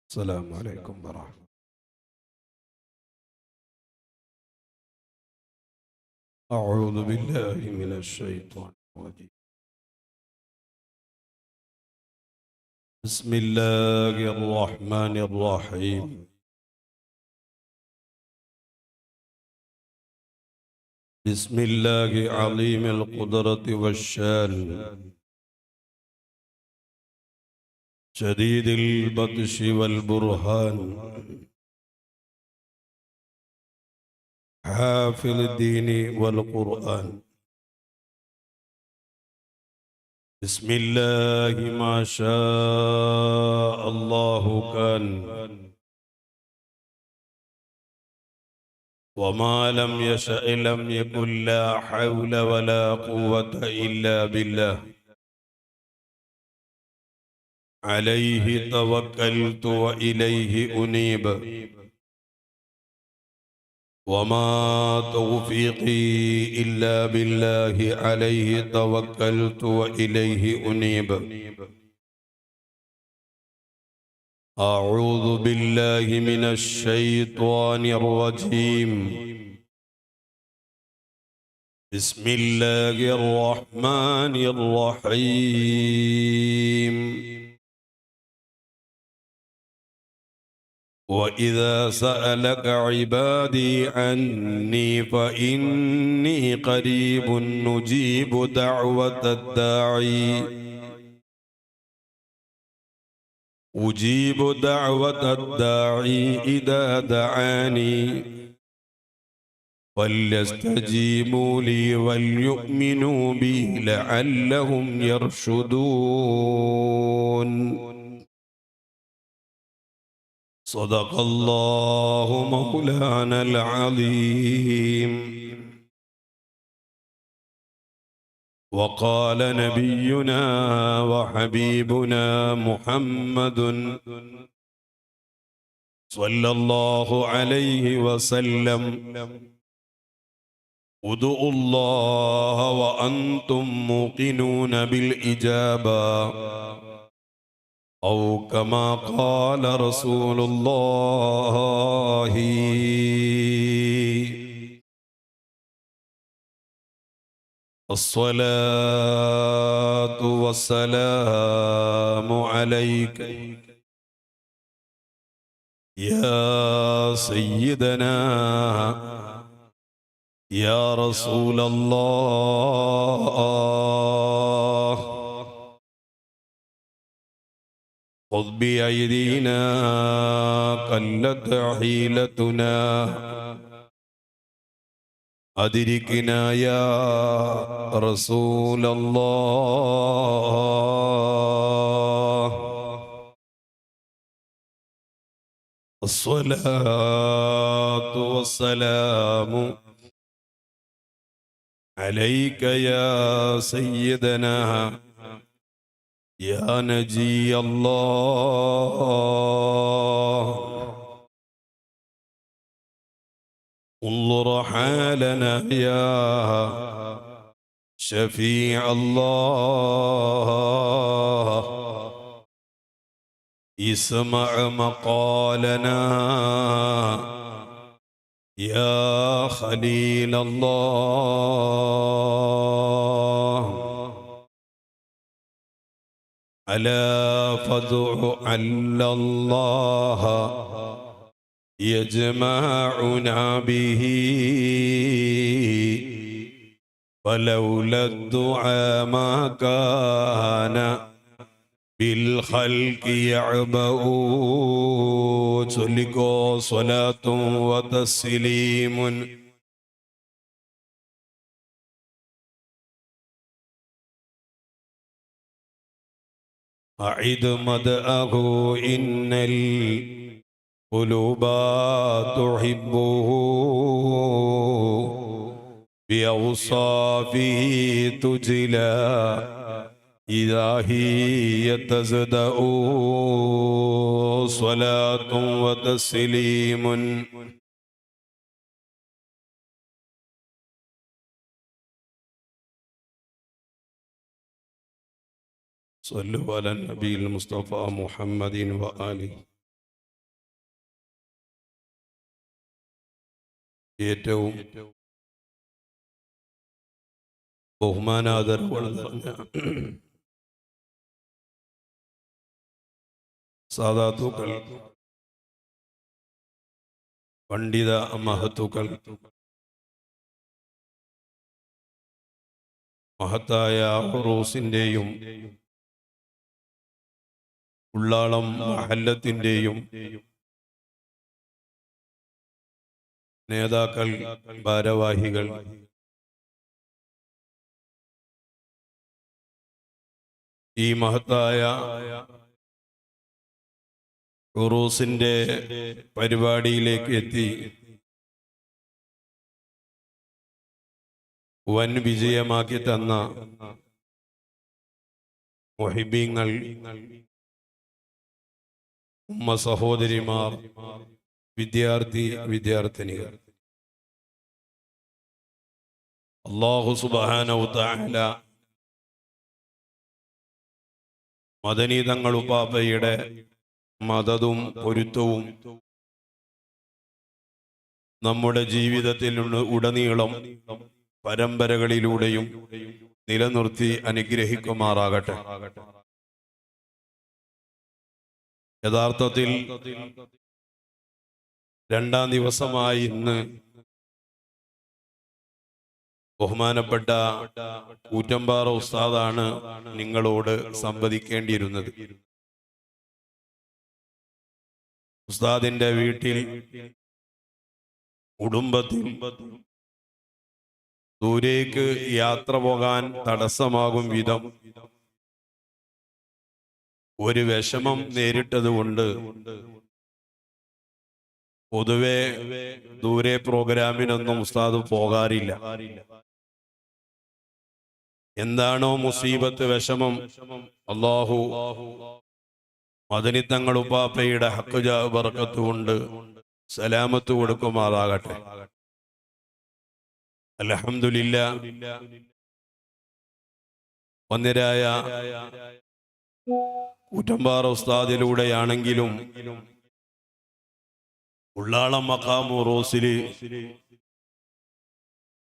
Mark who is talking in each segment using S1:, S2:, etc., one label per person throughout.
S1: السلام عليكم ورحمة. أعوذ بالله من الشيطان الرجيم. بسم الله الرحمن الرحيم. بسم الله عظيم القدرة والشان، شديد البطش والبرهان، حافظ الدين والقرآن. بسم الله ما شاء الله كان، وما لم يشأ لم يكن. لا حول ولا قوة إلا بالله. عليه توكلت وإليه أنيب، وما توفيقي إلا بالله. عليه توكلت وإليه أنيب. أعوذ بالله من الشيطان الرجيم. بسم الله الرحمن الرحيم. وإذا سألك عبادي عني فإني قريب نجيب دعوة الداعي أجيب دعوة الداعي إذا دعاني فليستجيبوا لي وليؤمنوا بي لعلهم يرشدون. صدق الله مولانا العظيم. وقال نبينا وحبيبنا محمد صلى الله عليه وسلم: ادعوا الله وأنتم موقنون بالإجابة، أو كما قال رسول الله. الصلاة والسلام عليك يا سيدنا يا رسول الله. خذ بأيدينا قلت حيلتنا، أدركنا يا رسول الله. الصلاة والسلام عليك يا سيدنا يا نجي الله. انظر حالنا يا شفيع الله. اسمع مقالنا يا خليل الله. ألا فادع عل الله يجمعنا به، ولولا الدعاء ما كان بالخلق يعبؤون. صلوا صلاة وتسليم أعد مدأه إن القلوب تحبه، بأوصافه تجلى إذا هي تزدأ. صلاة وتسليم صلوا على النبي المصطفى محمد وآله. ഏറ്റവും ബഹുമാനാദരവുകൾ നിറഞ്ഞ സാദാത്തുക്കൾ, പണ്ഡിത മഹത്തുക്കൾ, മഹത്തായ ഉറൂസിന്റെയും ഉള്ളാളം മഹല്ലത്തിന്റെയും നേതാക്കൾ, ഭാരവാഹികൾ, ഈ മഹത്തായ ഉറൂസിന്റെ പരിപാടിയിലേക്ക് എത്തി വൻ വിജയമാക്കി തന്ന മുഹിബീങ്ങൾ, ഉമ്മ സഹോദരിമാർ, വിദ്യാർത്ഥിനികൾ, അല്ലാഹു സുബ്ഹാനഹു തആല മദനി തങ്ങൾ ഉപ്പാപ്പയുടെ മദതും പൊരുത്തവും നമ്മുടെ ജീവിതത്തിൽ ഉടനീളം പരമ്പരകളിലൂടെയും നിലനിർത്തി അനുഗ്രഹിക്കുമാറാകട്ടെ. യഥാർത്ഥത്തിൽ രണ്ടാം ദിവസമായി ഇന്ന് ബഹുമാനപ്പെട്ട കൂറ്റമ്പാറ ഉസ്താദാണ് നിങ്ങളോട് സംവദിക്കേണ്ടിയിരുന്നത്. ഉസ്താദിന്റെ വീട്ടിൽ, കുടുംബത്തിൽ ദൂരേക്ക് യാത്ര പോകാൻ തടസ്സമാകും വിധം ഒരു വിഷമം നേരിട്ടതുകൊണ്ട് പൊതുവെ ദൂരെ പ്രോഗ്രാമിനൊന്നും ഉസ്താദ് പോകാറില്ല. എന്താണോ മുസീബത്ത്, വിഷമം, അല്ലാഹു മദനി തങ്ങൾ ഉപ്പാപ്പയുടെ ഹഖ് ജാ ബർക്കത്ത് കൊണ്ട് സലാമത്ത് കൊടുക്കുമാറാകട്ടെ. അൽഹംദുലില്ലാഹ്, വന്നിരായ കൂറ്റമ്പാറ ഉസ്താദിലൂടെയാണെങ്കിലും ഉള്ളാളം മഖാം ഉറൂസില്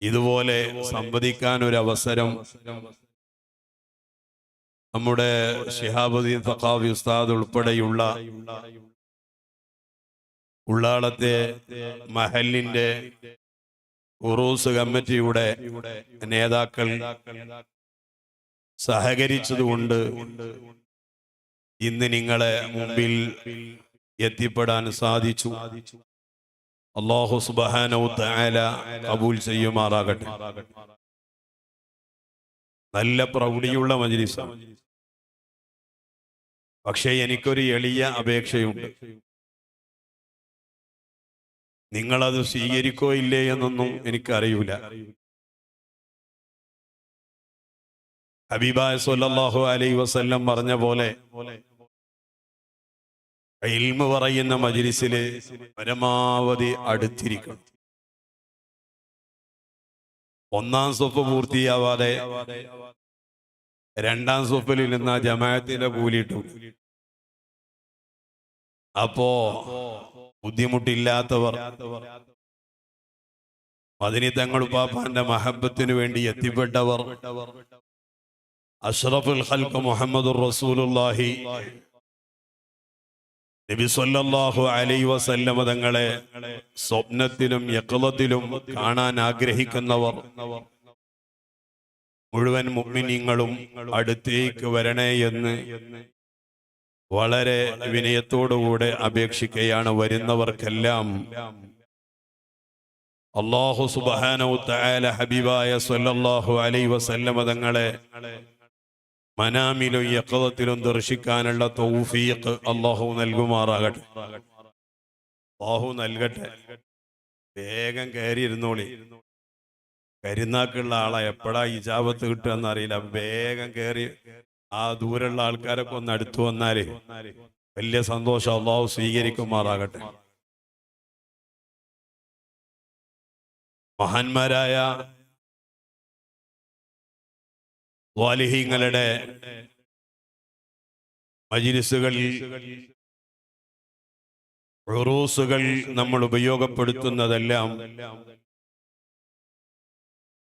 S1: ഇതുപോലെ സംവദിക്കാൻ ഒരു അവസരം നമ്മുടെ ശിഹാബുദ്ദീൻ സഖാഫി ഉസ്താദ് ഉൾപ്പെടെയുള്ള ഉള്ളാളത്തെ മഹലിന്റെ ഉറൂസ് കമ്മിറ്റിയുടെ നേതാക്കൾ സഹകരിച്ചതുകൊണ്ട് ഇന്ന് നിങ്ങളെ മുമ്പിൽ എത്തിപ്പെടാൻ സാധിച്ചു. അല്ലാഹു സുബ്ഹാനഹു തആല ഖബൂൽ ചെയ്യുമാറാകട്ടെ. നല്ല പ്രൗഢിയുള്ള മജ്ലിസാണ്. പക്ഷേ എനിക്കൊരു എളിയ അപേക്ഷയുണ്ട്. നിങ്ങളത് സ്വീകരിക്കോ ഇല്ലേ എന്നൊന്നും എനിക്കറിയൂല. ഹബീബായ സ്വല്ലല്ലാഹു അലൈഹി വസല്ലം പറഞ്ഞ പോലെ ഇൽമു പറയുന്ന മജ്ലിസില് പരമാവധി അടുത്തിരിക്കണം. ഒന്നാം സ്വഫ് പൂർത്തിയാവാതെ രണ്ടാം സ്വഫിൽ നിന്ന് ജമാഅത്തിന്റെ കൂലിയിട്ടു. അപ്പോ ബുദ്ധിമുട്ടില്ലാത്തവർ, മദനി തങ്ങൾ ഉപ്പാപ്പാന്റെ മഹബത്തിന് വേണ്ടി എത്തിപ്പെട്ടവർ, അഷ്റഫുൽ ഖൽഖ് മുഹമ്മദുർ റസൂലുള്ളാഹി നബി സല്ലല്ലാഹു അലൈഹി വസല്ലം തങ്ങളെ സ്വപ്നത്തിലും യഖ്ളത്തിലും കാണാൻ ആഗ്രഹിക്കുന്നവർ മുഴുവൻ മുഅ്മിനീങ്ങളും അടുത്തേക്ക് വരണേ എന്ന് വളരെ വിനയത്തോടുകൂടെ അപേക്ഷിക്കുകയാണ്. വരുന്നവർക്കെല്ലാം അല്ലാഹു സുബ്ഹാനഹു തആല ഹബീബായ സ്വല്ലല്ലാഹു അലൈഹി വസല്ലം തങ്ങളെ മനാമിലും യഖ്ളത്തിലും ദർശിക്കാനുള്ള തൗഫീഖ് അല്ലാഹു നൽകുമാറാകട്ടെ. അല്ലാഹു നൽകട്ടെ. വേഗം കയറിയിരുന്നോളി. കരുന്നാക്കുള്ള ആളെ എപ്പോഴാ ഇജാബത്ത് കിട്ടുക എന്നറിയില്ല. വേഗം കയറി ആ ദൂരമുള്ള ആൾക്കാരൊക്കെ ഒന്ന് അടുത്തു വന്നാലേ വലിയ സന്തോഷം. അല്ലാഹു സ്വീകരിക്കുമാറാകട്ടെ. മഹാന്മാരായ സ്വാലിഹീങ്ങളുടെ മജ്ലിസുകളിൽ ഉറൂസുകൾ നമ്മൾ ഉപയോഗപ്പെടുത്തുന്നതെല്ലാം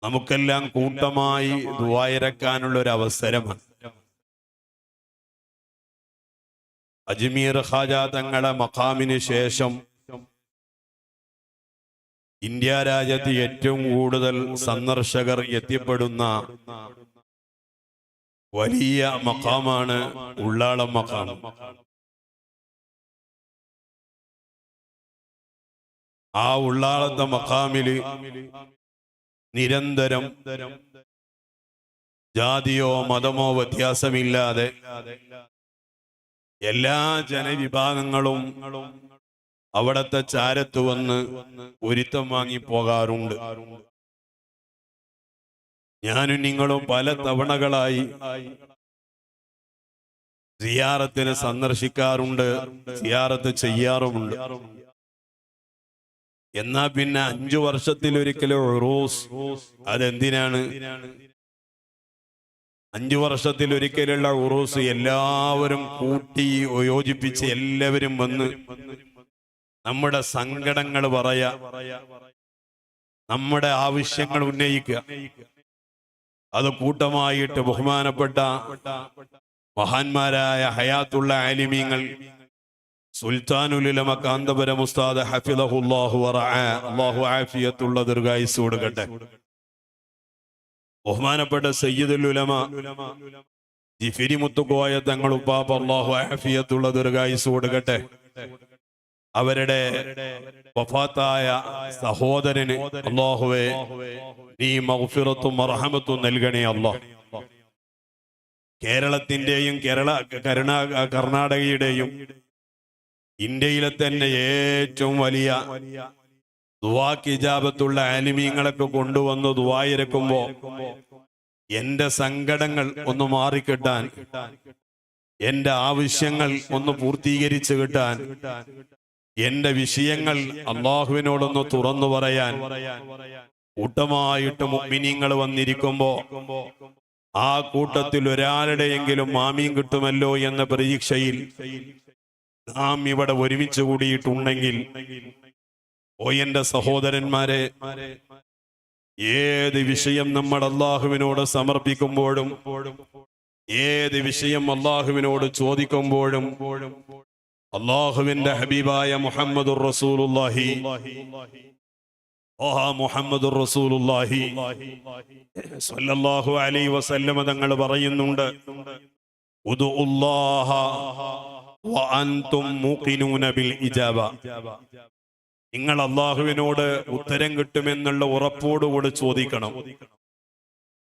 S1: നമുക്കെല്ലാം കൂട്ടമായി ദുആയിരക്കാനുള്ള ഒരു അവസരമാണ്. അജ്മീർ ഖാജ തങ്ങളെ മഖാമിന് ശേഷം ഇന്ത്യ രാജ്യത്ത് ഏറ്റവും കൂടുതൽ സന്ദർശകർ എത്തിപ്പെടുന്ന വലിയ മഖാമാണ് ഉള്ളാളം മഖാം. ആ ഉള്ളാളത്തെ മഖാമില് നിരന്തരം ജാതിയോ മതമോ വ്യത്യാസമില്ലാതെ എല്ലാ ജനവിഭാഗങ്ങളും അവിടത്തെ ചാരത്ത് വന്ന് ഒരുത്തം വാങ്ങി പോകാറുണ്ട്. ഞാനും നിങ്ങളും പല തവണകളായി സിയാറത്തിന് സന്ദർശിക്കാറുണ്ട്, സിയാറത്ത് ചെയ്യാറുമുണ്ട്. എന്നാ പിന്നെ 5 വർഷത്തിലൊരിക്കലും ഉറൂസ്, അതെന്തിനാണ്? 5 വർഷത്തിലൊരിക്കലുള്ള ഉറൂസ് എല്ലാവരും കൂട്ടി യോജിപ്പിച്ച് എല്ലാവരും വന്ന് നമ്മുടെ സങ്കടങ്ങൾ പറയാ, നമ്മുടെ ആവശ്യങ്ങൾ ഉന്നയിക്കുക. അത് കൂട്ടമായിട്ട് ബഹുമാനപ്പെട്ട മഹാന്മാരായ ഹയാത്തുള്ള ആലിമീങ്ങൾ സുൽത്താനുൽ ഉലമ കാന്തപുരം ഉസ്താദ് ഹഫിളഹുല്ലാഹു വറഅ, അല്ലാഹു ആഫിയത്തുള്ള ദീർഘായുസ്സ് കൊടുക്കട്ടെ. ബഹുമാനപ്പെട്ട സയ്യിദുൽ ഉലമ ജിഫിരി മുത്തുക്കോയ തങ്ങൾ ഉപ്പാപ്പ, അല്ലാഹു ആഫിയത്തുള്ള ദീർഘായുസ്സ് കൊടുക്കട്ടെ. അവരുടെ വഫാത്തായ സഹോദരന് അല്ലാഹുവേ നീ മഗ്ഫിറത്തും മർഹമത്തും നൽകണേ അല്ലാഹ്. കേരളത്തിന്റെയും കർണാടകയുടെയും ഇന്ത്യയിലെ തന്നെ ഏറ്റവും വലിയ ദുആക്ക് ഇജാബത്തുള്ള ആലിമീങ്ങളൊക്കെ കൊണ്ടുവന്ന് ദുആയിരക്കുമ്പോ എന്റെ സങ്കടങ്ങൾ ഒന്ന് മാറിക്കിട്ടാൻ, എന്റെ ആവശ്യങ്ങൾ ഒന്ന് പൂർത്തീകരിച്ചു കിട്ടാൻ, എന്റെ വിഷയങ്ങൾ അള്ളാഹുവിനോടൊന്ന് തുറന്നു പറയാൻ കൂട്ടമായിട്ട് മുഅ്മിനീങ്ങൾ വന്നിരിക്കുമ്പോ ആ കൂട്ടത്തിൽ ഒരാളുടെയെങ്കിലും ആമീൻ കിട്ടുമല്ലോ എന്ന പ്രതീക്ഷയിൽ നാം ഇവിടെ ഒരുമിച്ച് കൂടിയിട്ടുണ്ടെങ്കിൽ, ഓ എന്റെ സഹോദരന്മാരെ, ഏത് വിഷയം നമ്മൾ അള്ളാഹുവിനോട് സമർപ്പിക്കുമ്പോഴും ഏത് വിഷയം അള്ളാഹുവിനോട് ചോദിക്കുമ്പോഴും അള്ളാഹുവിന്റെ ഹബീബായ മുഹമ്മദുർ റസൂലുള്ളാഹി മുഹമ്മദുർ റസൂലുള്ളാഹി സ്വല്ലല്ലാഹു അലൈഹി വസല്ലമ തങ്ങൾ പറയുന്നുണ്ട്, ഉദുഉല്ലാഹ വഅൻതും മൂഖിനൂന ബിൽ ഇജാബ. നിങ്ങൾ അള്ളാഹുവിനോട് ഉത്തരം കിട്ടുമെന്നുള്ള ഉറപ്പോടുകൂടി ചോദിക്കണം.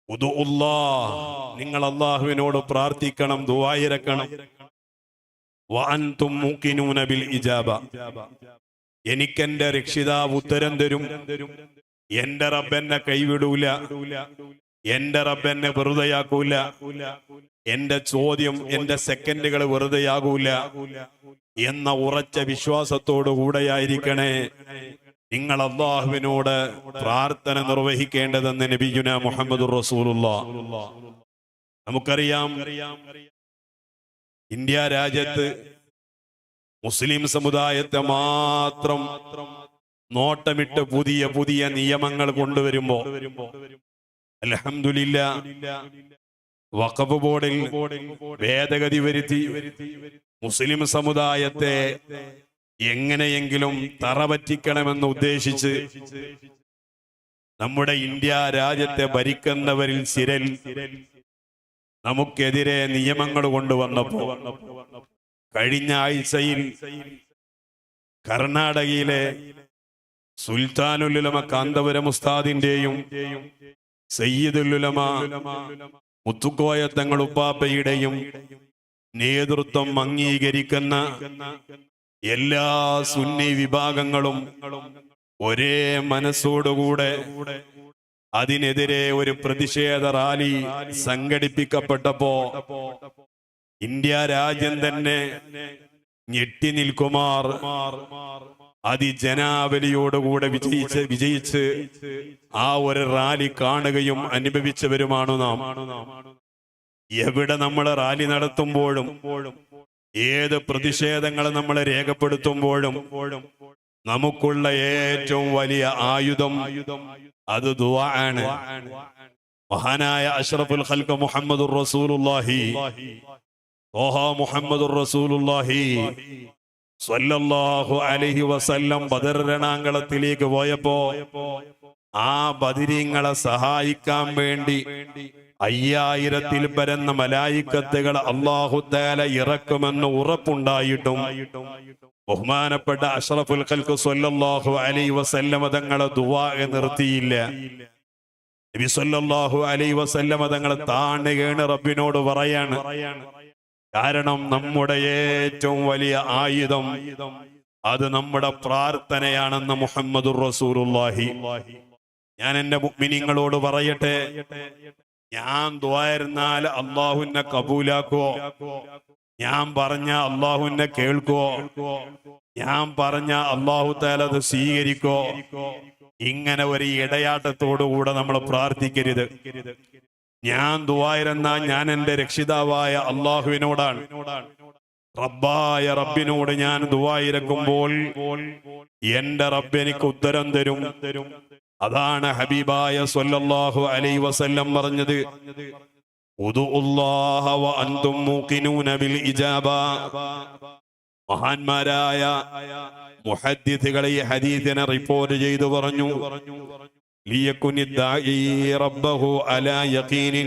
S1: ഉദുഉല്ലാഹ്, നിങ്ങൾ അള്ളാഹുവിനോട് പ്രാർത്ഥിക്കണം, ദുആയിരക്കണം. വഅൻതും മൂഖിനൂന ബിൽ ഇജാബ, എനിക്കെന്റെ രക്ഷിതാവ് ഉത്തരം തരും. എന്റെ റബ്ബെന്നെ കൈവിടൂല, എന്റെ റബ്ബെന്നെ വെറുതെയാക്കൂല, എന്റെ ചോദ്യം, എന്റെ സെക്കൻഡുകൾ വെറുതെയാകൂല എന്ന ഉറച്ച വിശ്വാസത്തോടു കൂടെയായിരിക്കണേ നിങ്ങൾ അല്ലാഹുവിനോട് പ്രാർത്ഥന നിർവഹിക്കേണ്ടതെന്ന് നബിയുനാ മുഹമ്മദുർ റസൂലുള്ളാഹ്. നമുക്കറിയാം, ഇന്ത്യ രാജ്യത്ത് മുസ്ലിം സമുദായത്തെ മാത്രം നോട്ടമിട്ട് പുതിയ പുതിയ നിയമങ്ങൾ കൊണ്ടുവരുമ്പോ അൽഹംദുലില്ലാഹ് വഖഫ് ബോർഡിൽ ഭേദഗതി വരുത്തി മുസ്ലിം സമുദായത്തെ എങ്ങനെയെങ്കിലും തറപറ്റിക്കണമെന്ന് ഉദ്ദേശിച്ച് നമ്മുടെ ഇന്ത്യ രാജ്യത്തെ ഭരിക്കുന്നവരിൽ ചിലർ നമുക്കെതിരെ നിയമങ്ങൾ കൊണ്ടുവന്നപ്പോ കഴിഞ്ഞ ആഴ്ചയിൽ കർണാടകയിലെ സുൽത്താനുൽ ഉലമ കാന്തപുരം ഉസ്താദിന്റെയും സയ്യിദുൽ ഉലമ മുത്തുക്കോയ തങ്ങൾ ഉപ്പാപ്പയുടെയും നേതൃത്വം അംഗീകരിക്കുന്ന എല്ലാ സുന്നി വിഭാഗങ്ങളും ഒരേ മനസ്സോടുകൂടെ അതിനെതിരെ ഒരു പ്രതിഷേധ റാലി സംഘടിപ്പിക്കപ്പെട്ടപ്പോ ഇന്ത്യ രാജ്യം തന്നെ ഞെട്ടി നിൽക്കുമാർ അതിജനാവലിയോടുകൂടെ വിജയിച്ച് ആ ഒരു റാലി കാണുകയും അനുഭവിച്ചവരുമാണ് നാം. എവിടെ നമ്മൾ റാലി നടത്തുമ്പോഴും ഏത് പ്രതിഷേധങ്ങൾ നമ്മൾ രേഖപ്പെടുത്തുമ്പോഴും നമുക്കുള്ള ഏറ്റവും വലിയ ആയുധം അത് ദുആ ആണ്. മഹാനായ അഷ്റഫുൽ ഖൽഖ് മുഹമ്മദുർ റസൂലുള്ളാഹി മുഹമ്മദുർ റസൂലുള്ളാഹി സ്വല്ലല്ലാഹു അലൈഹി വസല്ലം ബദർ രണാങ്കളത്തിലേക്ക് പോയപ്പോ ആ ബദരീങ്ങളെ സഹായിക്കാൻ വേണ്ടി 5000-ൽ പരന്ന മലായിക്കത്തുകൾ അല്ലാഹു തആല ഇറക്കുമെന്ന് ഉറപ്പുണ്ടായിട്ടും ബഹുമാനപ്പെട്ട അഷ്റഫുൽ ഖൽഖ് സ്വല്ലല്ലാഹു അലൈഹി വസല്ലം തങ്ങളെ ദുആ നിർത്തിയില്ല. നബി സ്വല്ലല്ലാഹു അലൈഹി വസല്ലം തങ്ങൾ താണുകയാണ് റബ്ബിനോട് പറയാണ്. കാരണം നമ്മുടെ ഏറ്റവും വലിയ ആയുധം അത് നമ്മുടെ പ്രാർത്ഥനയാണെന്ന് മുഹമ്മദുർ റസൂലുള്ളാഹി. ഞാൻ എന്റെ മുഅ്മിനീങ്ങളോട് പറയട്ടെ, ഞാൻ ദുആയിരുന്നാൽ അല്ലാഹുവിനെ കബൂലാക്കുവോ? ഞാൻ പറഞ്ഞ അല്ലാഹുവിനെ കേൾക്കുവോ? ഞാൻ പറഞ്ഞ അല്ലാഹു തആല അത് സ്വീകരിക്കോ? ഇങ്ങനെ ഒരു ഇടയാട്ടത്തോടുകൂടെ നമ്മൾ പ്രാർത്ഥിക്കരുത്. ഞാൻ ദുആയിരുന്നാൽ ഞാൻ എന്റെ രക്ഷിതാവായ അല്ലാഹുവിനോടാണ്, റബ്ബായ റബ്ബിനോട് ഞാൻ ദുആയിരക്കുമ്പോൾ എന്റെ റബ്ബ് എനിക്ക് ഉത്തരം തരും. അതാണ് ഹബീബായ സ്വല്ലല്ലാഹു അലൈഹി വസല്ലം പറഞ്ഞത്, ഉദുഉല്ലാഹ വ അൻതും മൂഖിനൂന ബിൽ ഇജാബ. മഹാന്മാരായ മുഹദ്ദിസുകൾ ഈ ഹദീസിനെ റിപ്പോർട്ട് ചെയ്തു പറഞ്ഞു, ലിയകുനി ദാഇ റബ്ബഹു അലാ യഖീനിൻ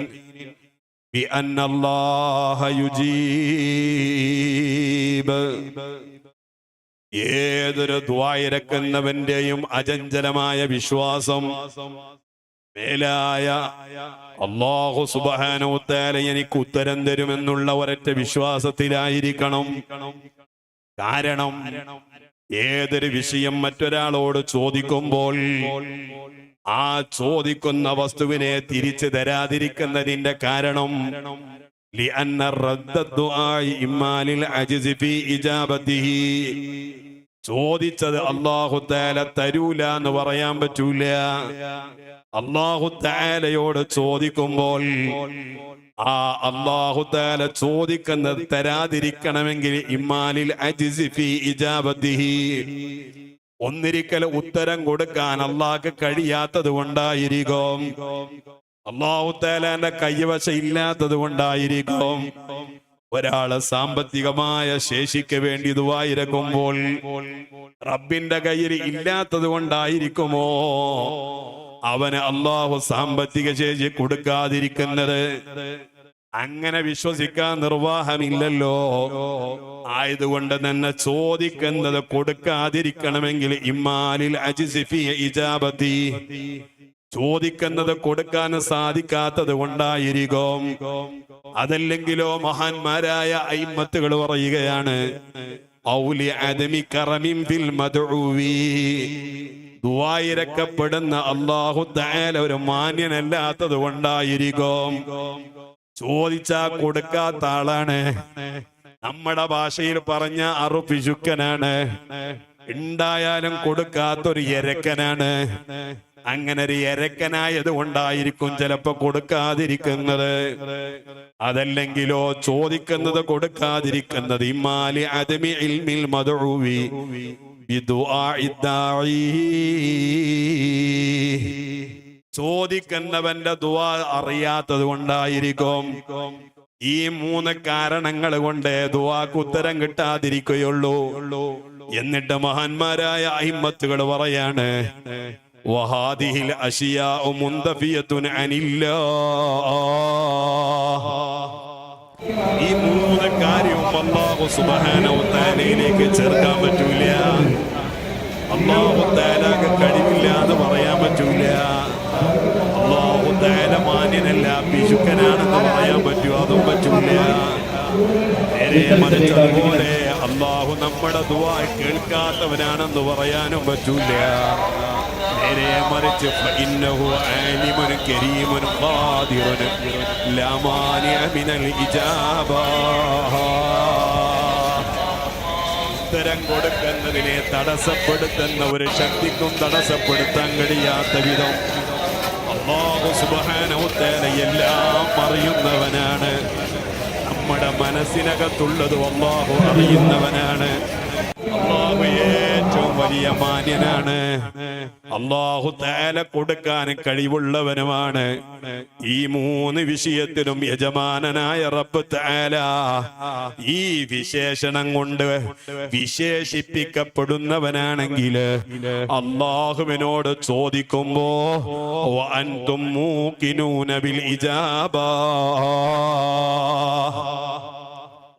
S1: ബിഅന്ന അല്ലാഹ യുജീബ്. ഏതൊരു ദുആ ഇറക്കുന്നവന്റെയും അചഞ്ചലമായ വിശ്വാസം മേലായ അല്ലാഹു സുബ്ഹാനഹു വ തആല എനിക്ക് ഉത്തരം തരുമെന്നുള്ള ഒരൊറ്റ വിശ്വാസത്തിലായിരിക്കണം. കാരണം ഏതൊരു വിഷയം മറ്റൊരാളോട് ചോദിക്കുമ്പോൾ ആ ചോദിക്കുന്ന വസ്തുവിനെ തിരിച്ചു തരാതിരിക്കുന്നതിന്റെ കാരണം لأن رد الدعاء إما للعجز في إجابته. ചോദിച്ചത് അല്ലാഹു തആല തരൂല എന്ന് പറയാൻ പറ്റൂല. അല്ലാഹു തആലയോട് ചോദിക്കുമ്പോൾ ആ അല്ലാഹു തആല ചോദിക്കുന്നത് തരാതിരിക്കണമെങ്കിൽ ഇമ്മാലിൽ അജ്സി ഫീ ഇജാബത്തിഹി, ഒന്നിരിക്കൽ ഉത്തരം കൊടുക്കാൻ അല്ലാഹ്ക്ക് കഴിയാത്തത് കൊണ്ടായിരിക്കും, അല്ലാഹു തആലയുടെ കൈവശ ഇല്ലാത്തത് കൊണ്ടായിരിക്കും. ഒരാള് സാമ്പത്തികമായ ശേഷിക്ക് വേണ്ടി ദുആ ഇറക്കുമ്പോൾ റബ്ബിന്റെ കയ്യിൽ ഇല്ലാത്തത് കൊണ്ടായിരിക്കുമോ അവന് അല്ലാഹു സാമ്പത്തിക ശേഷി കൊടുക്കാതിരിക്കുന്നത്? അങ്ങനെ വിശ്വസിക്കാൻ നിർവാഹമില്ലല്ലോ. ആയതുകൊണ്ട് തന്നെ ചോദിക്കുന്നത് കൊടുക്കാതിരിക്കണമെങ്കിൽ ഇമ്മാലിൽ അജ്സി ഫീ ഇജാബത്തി, ചോദിക്കുന്നത് കൊടുക്കാൻ സാധിക്കാത്തത് കൊണ്ടായിരിക്കും. അതല്ലെങ്കിലോ മഹാന്മാരായ അയിമ്മത്തുകൾ പറയുകയാണ്, ഔലി അദമി കറമിൻ ഫിൽ മദ്ഉവി, ദുആ ഇറക്കപ്പെടുന്ന അല്ലാഹു തആല ഒരു മാന്യനല്ലാത്തത് കൊണ്ടായിരിക്കും. ചോദിച്ചാ കൊടുക്കാത്ത ആളാണ്. നമ്മുടെ ഭാഷയിൽ പറഞ്ഞ അറുപിശുക്കനാണ്. ഉണ്ടായാലും കൊടുക്കാത്തൊരു എരക്കനാണ്. അങ്ങനെ ഒരു എരക്കനായത് കൊണ്ടായിരിക്കും ചിലപ്പോ കൊടുക്കാതിരിക്കുന്നത്. അതല്ലെങ്കിലോ ചോദിക്കുന്നത് കൊടുക്കാതിരിക്കുന്നത് ഇമ്മാലി അദമി ഇൽമിൽ മദ്ഉവി ബിദുആഇ ദാഇ, ചോദിക്കുന്നവന്റെ ദുആ അറിയാത്തത് കൊണ്ടായിരിക്കും. ഈ 3 കാരണങ്ങൾ കൊണ്ട് ദുആക്ക് ഉത്തരം കിട്ടാതിരിക്കുകയുള്ളൂ. എന്നിട്ട് മഹാന്മാരായ അയിമ്മത്തുകൾ പറയാണ്, വഹാദിഹിൽ അശിയാഉ മുന്തഫിയത്തുൻ അനില്ലാഹ്. ഈ 3 കാര്യവും അല്ലാഹു സുബ്ഹാനഹു വ തആലയിലേക്ക് ചേർക്കാൻ പറ്റൂല. അല്ലാഹു തആലക്ക് കഴിവില്ല എന്ന് പറയാൻ പറ്റൂല. അല്ലാഹു തആല മാന്യനല്ല, പിശുക്കനാണെന്ന് പറയാൻ പറ്റുമോ? അതും പറ്റൂല. മറിച്ചതുപോലെ അല്ലാഹു നമ്മുടെ ദുആ കേൾക്കാത്തവനാണെന്ന് പറയാനും പറ്റൂല. നേരെ മറിച്ച് ഫഇന്നഹു ആലിമുൻ കരീമുൻ ഖാദിറുൻ ലാ മാനിഅ മിനൽ ഇജാബ, ഉത്തരം കൊടുക്കുന്നതിനെ തടസ്സപ്പെടുത്തുന്ന ഒരു ശക്തിക്കും തടസ്സപ്പെടുത്താൻ കഴിയാത്ത വിധം അല്ലാഹു സുബ്ഹാനഹു വ തആല എല്ലാം അറിയുന്നവനാണ്. നമ്മുടെ മനസ്സിനകത്തുള്ളത് അല്ലാഹു അറിയുന്നവനാണ്. അല്ലാഹു ഏറ്റവും വലിയ മാന്യനാണ്. അല്ലാഹു തആല കൊടുക്കാൻ കഴിവുള്ളവനുമാണ്. ഈ മൂന്ന് വിഷയത്തിലും യജമാനനായ റബ്ബ് തആല ഈ വിശേഷണം കൊണ്ട് വിശേഷിപ്പിക്കപ്പെടുന്നവനാണെങ്കിൽ അല്ലാഹുവിനോട് ചോദിക്കുമ്പോ വഅൻതും മൂഖിനൂന ബിൽ ഇജാബ,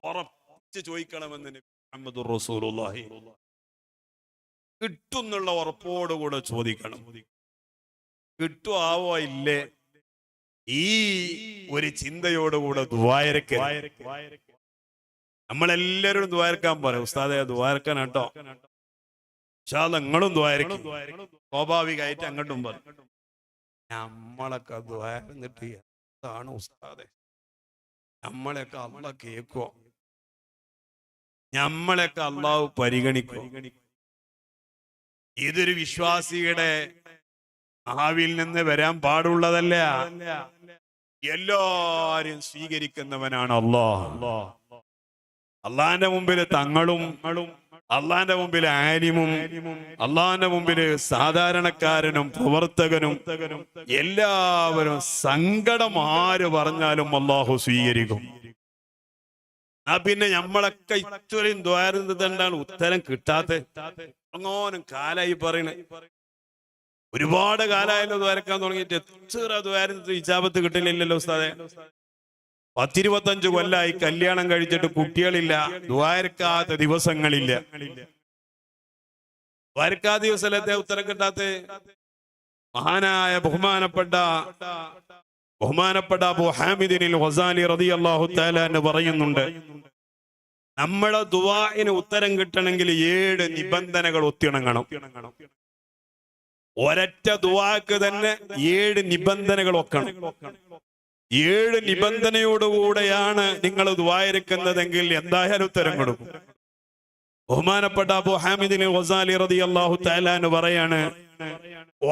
S1: ഉറപ്പിച്ച് ചോദിക്കണമെന്ന് മുഹമ്മദുർ റസൂലുള്ളാഹി കിട്ടുന്നുള്ള ഉറപ്പോടുകൂടെ ചോദിക്കണം. കിട്ടുവോ ഇല്ലേ ഈ ഒരു ചിന്തയോടുകൂടെ ദുആയിരക്ക് നമ്മളെല്ലാവരും ദുആയിരക്കാൻ പോലെ ഉസ്താദെ ദുആയിരക്കാൻ കേട്ടോ, ഇൻഷാ അല്ലാഹ് നിങ്ങളും ദുആയിരക്ക്. സ്വാഭാവികമായിട്ട് അങ്ങോട്ടും പറയും നമ്മളൊക്കെ ദുആയിരന്നിട്ട് എന്താണ് ഉസ്താദെ, നമ്മളെയൊക്കെ അല്ലാഹ് കേൾക്കോ, നമ്മളെയൊക്കെ അല്ലാഹു പരിഗണിക്കോ? ഇതൊരു വിശ്വാസിയുടെ ആവിൽ നിന്ന് വരാൻ പാടുള്ളതല്ല. എല്ലാരും സ്വീകരിക്കുന്നവനാണ് അല്ലാഹ്. അള്ളാന്റെ മുമ്പിൽ തങ്ങളും, അള്ളാന്റെ മുമ്പിൽ ആലിമും, അള്ളാന്റെ മുമ്പിൽ സാധാരണക്കാരനും പ്രവർത്തകനും എല്ലാവരും സങ്കടം ആര് പറഞ്ഞാലും അല്ലാഹു സ്വീകരിക്കും. പിന്നെ നമ്മളൊക്കെ ഇത്രയും ദ്വാരുന്നതാണ് ഉത്തരം കിട്ടാത്ത അങ്ങോനും കാലായി പറയണേ. ഒരുപാട് കാലായാലും ദ്വാരക്കാൻ തുടങ്ങിയിട്ട് എത്ര ദ്വാരുന്നത് ഇജാബത്ത് കിട്ടില്ലല്ലോ ഉസ്താദെ. 10-25 കൊല്ലായി കല്യാണം കഴിച്ചിട്ട് കുട്ടികളില്ല, ദ്വാരക്കാത്ത ദിവസങ്ങളില്ല. ദ്വാരക്കാത്ത ദിവസത്തെ ഉത്തരം കിട്ടാത്ത മഹാനായ ബഹുമാനപ്പെട്ട അബൂ ഹാമിദിനിൽ ഗസാലി റളിയല്ലാഹു തആല എന്ന് പറയുന്നുണ്ട്, നമ്മുടെ ദുആഇന് ഉത്തരം കിട്ടണമെങ്കിൽ 7 നിബന്ധനകൾ ഒത്തിണങ്ങണം. ഒരൊറ്റ ദുആക്ക് തന്നെ 7 നിബന്ധനകൾ വെക്കണം. 7 നിബന്ധനയോടുകൂടെയാണ് നിങ്ങൾ ദുആയിരക്കുന്നതെങ്കിൽ എന്തായാലും ഉത്തരം കൊടുക്കും. ബഹുമാനപ്പെട്ട അബൂ ഹാമിദിനിൽ ഗസാലി റളിയല്ലാഹു തആല എന്ന് പറയാണ്,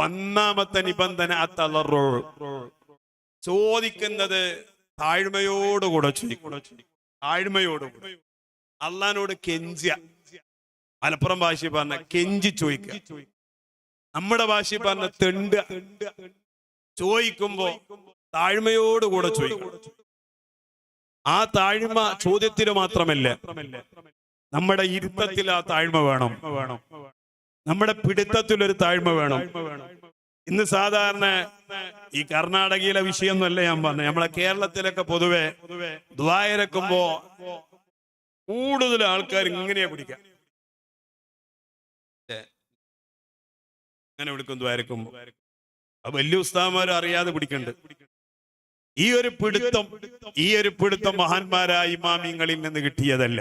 S1: ഒന്നാമത്തെ നിബന്ധന അത്തളറു, ചോദിക്കുന്നത് താഴ്മയോടുകൂടെ ചോദിക്കണം. താഴ്മയോടുകൂടെ അള്ളാനോട് കെഞ്ചിയ, മലപ്പുറം ഭാഷ പറഞ്ഞ കെഞ്ചി ചോദിക്കുക, നമ്മുടെ ഭാഷ പറഞ്ഞ തെണ്ട. ചോദിക്കുമ്പോ താഴ്മയോടുകൂടെ ചോദിക്കണം. ആ താഴ്മ ചോദ്യത്തിന് മാത്രമല്ല, നമ്മുടെ ഇരുത്തത്തിൽ ആ താഴ്മ വേണം, നമ്മുടെ പിടുത്തത്തിലൊരു താഴ്മ വേണം. ഇന്ന് സാധാരണ ഈ കർണാടകയിലെ വിഷയമൊന്നുമല്ല ഞാൻ പറഞ്ഞത്, നമ്മളെ കേരളത്തിലൊക്കെ പൊതുവെ ദ്വായിരക്കുമ്പോ കൂടുതൽ ആൾക്കാർ ഇങ്ങനെയാ പിടിക്കുക, ഇങ്ങനെ പിടിക്കും ദ്വാരക്കുമ്പോ. വലിയ ഉസ്താദന്മാർ അറിയാതെ പിടിക്കുന്നുണ്ട്. ഈ ഒരു പിടുത്തം മഹാന്മാരായ ഇമാമിങ്ങളിൽ നിന്ന് കിട്ടിയതല്ല.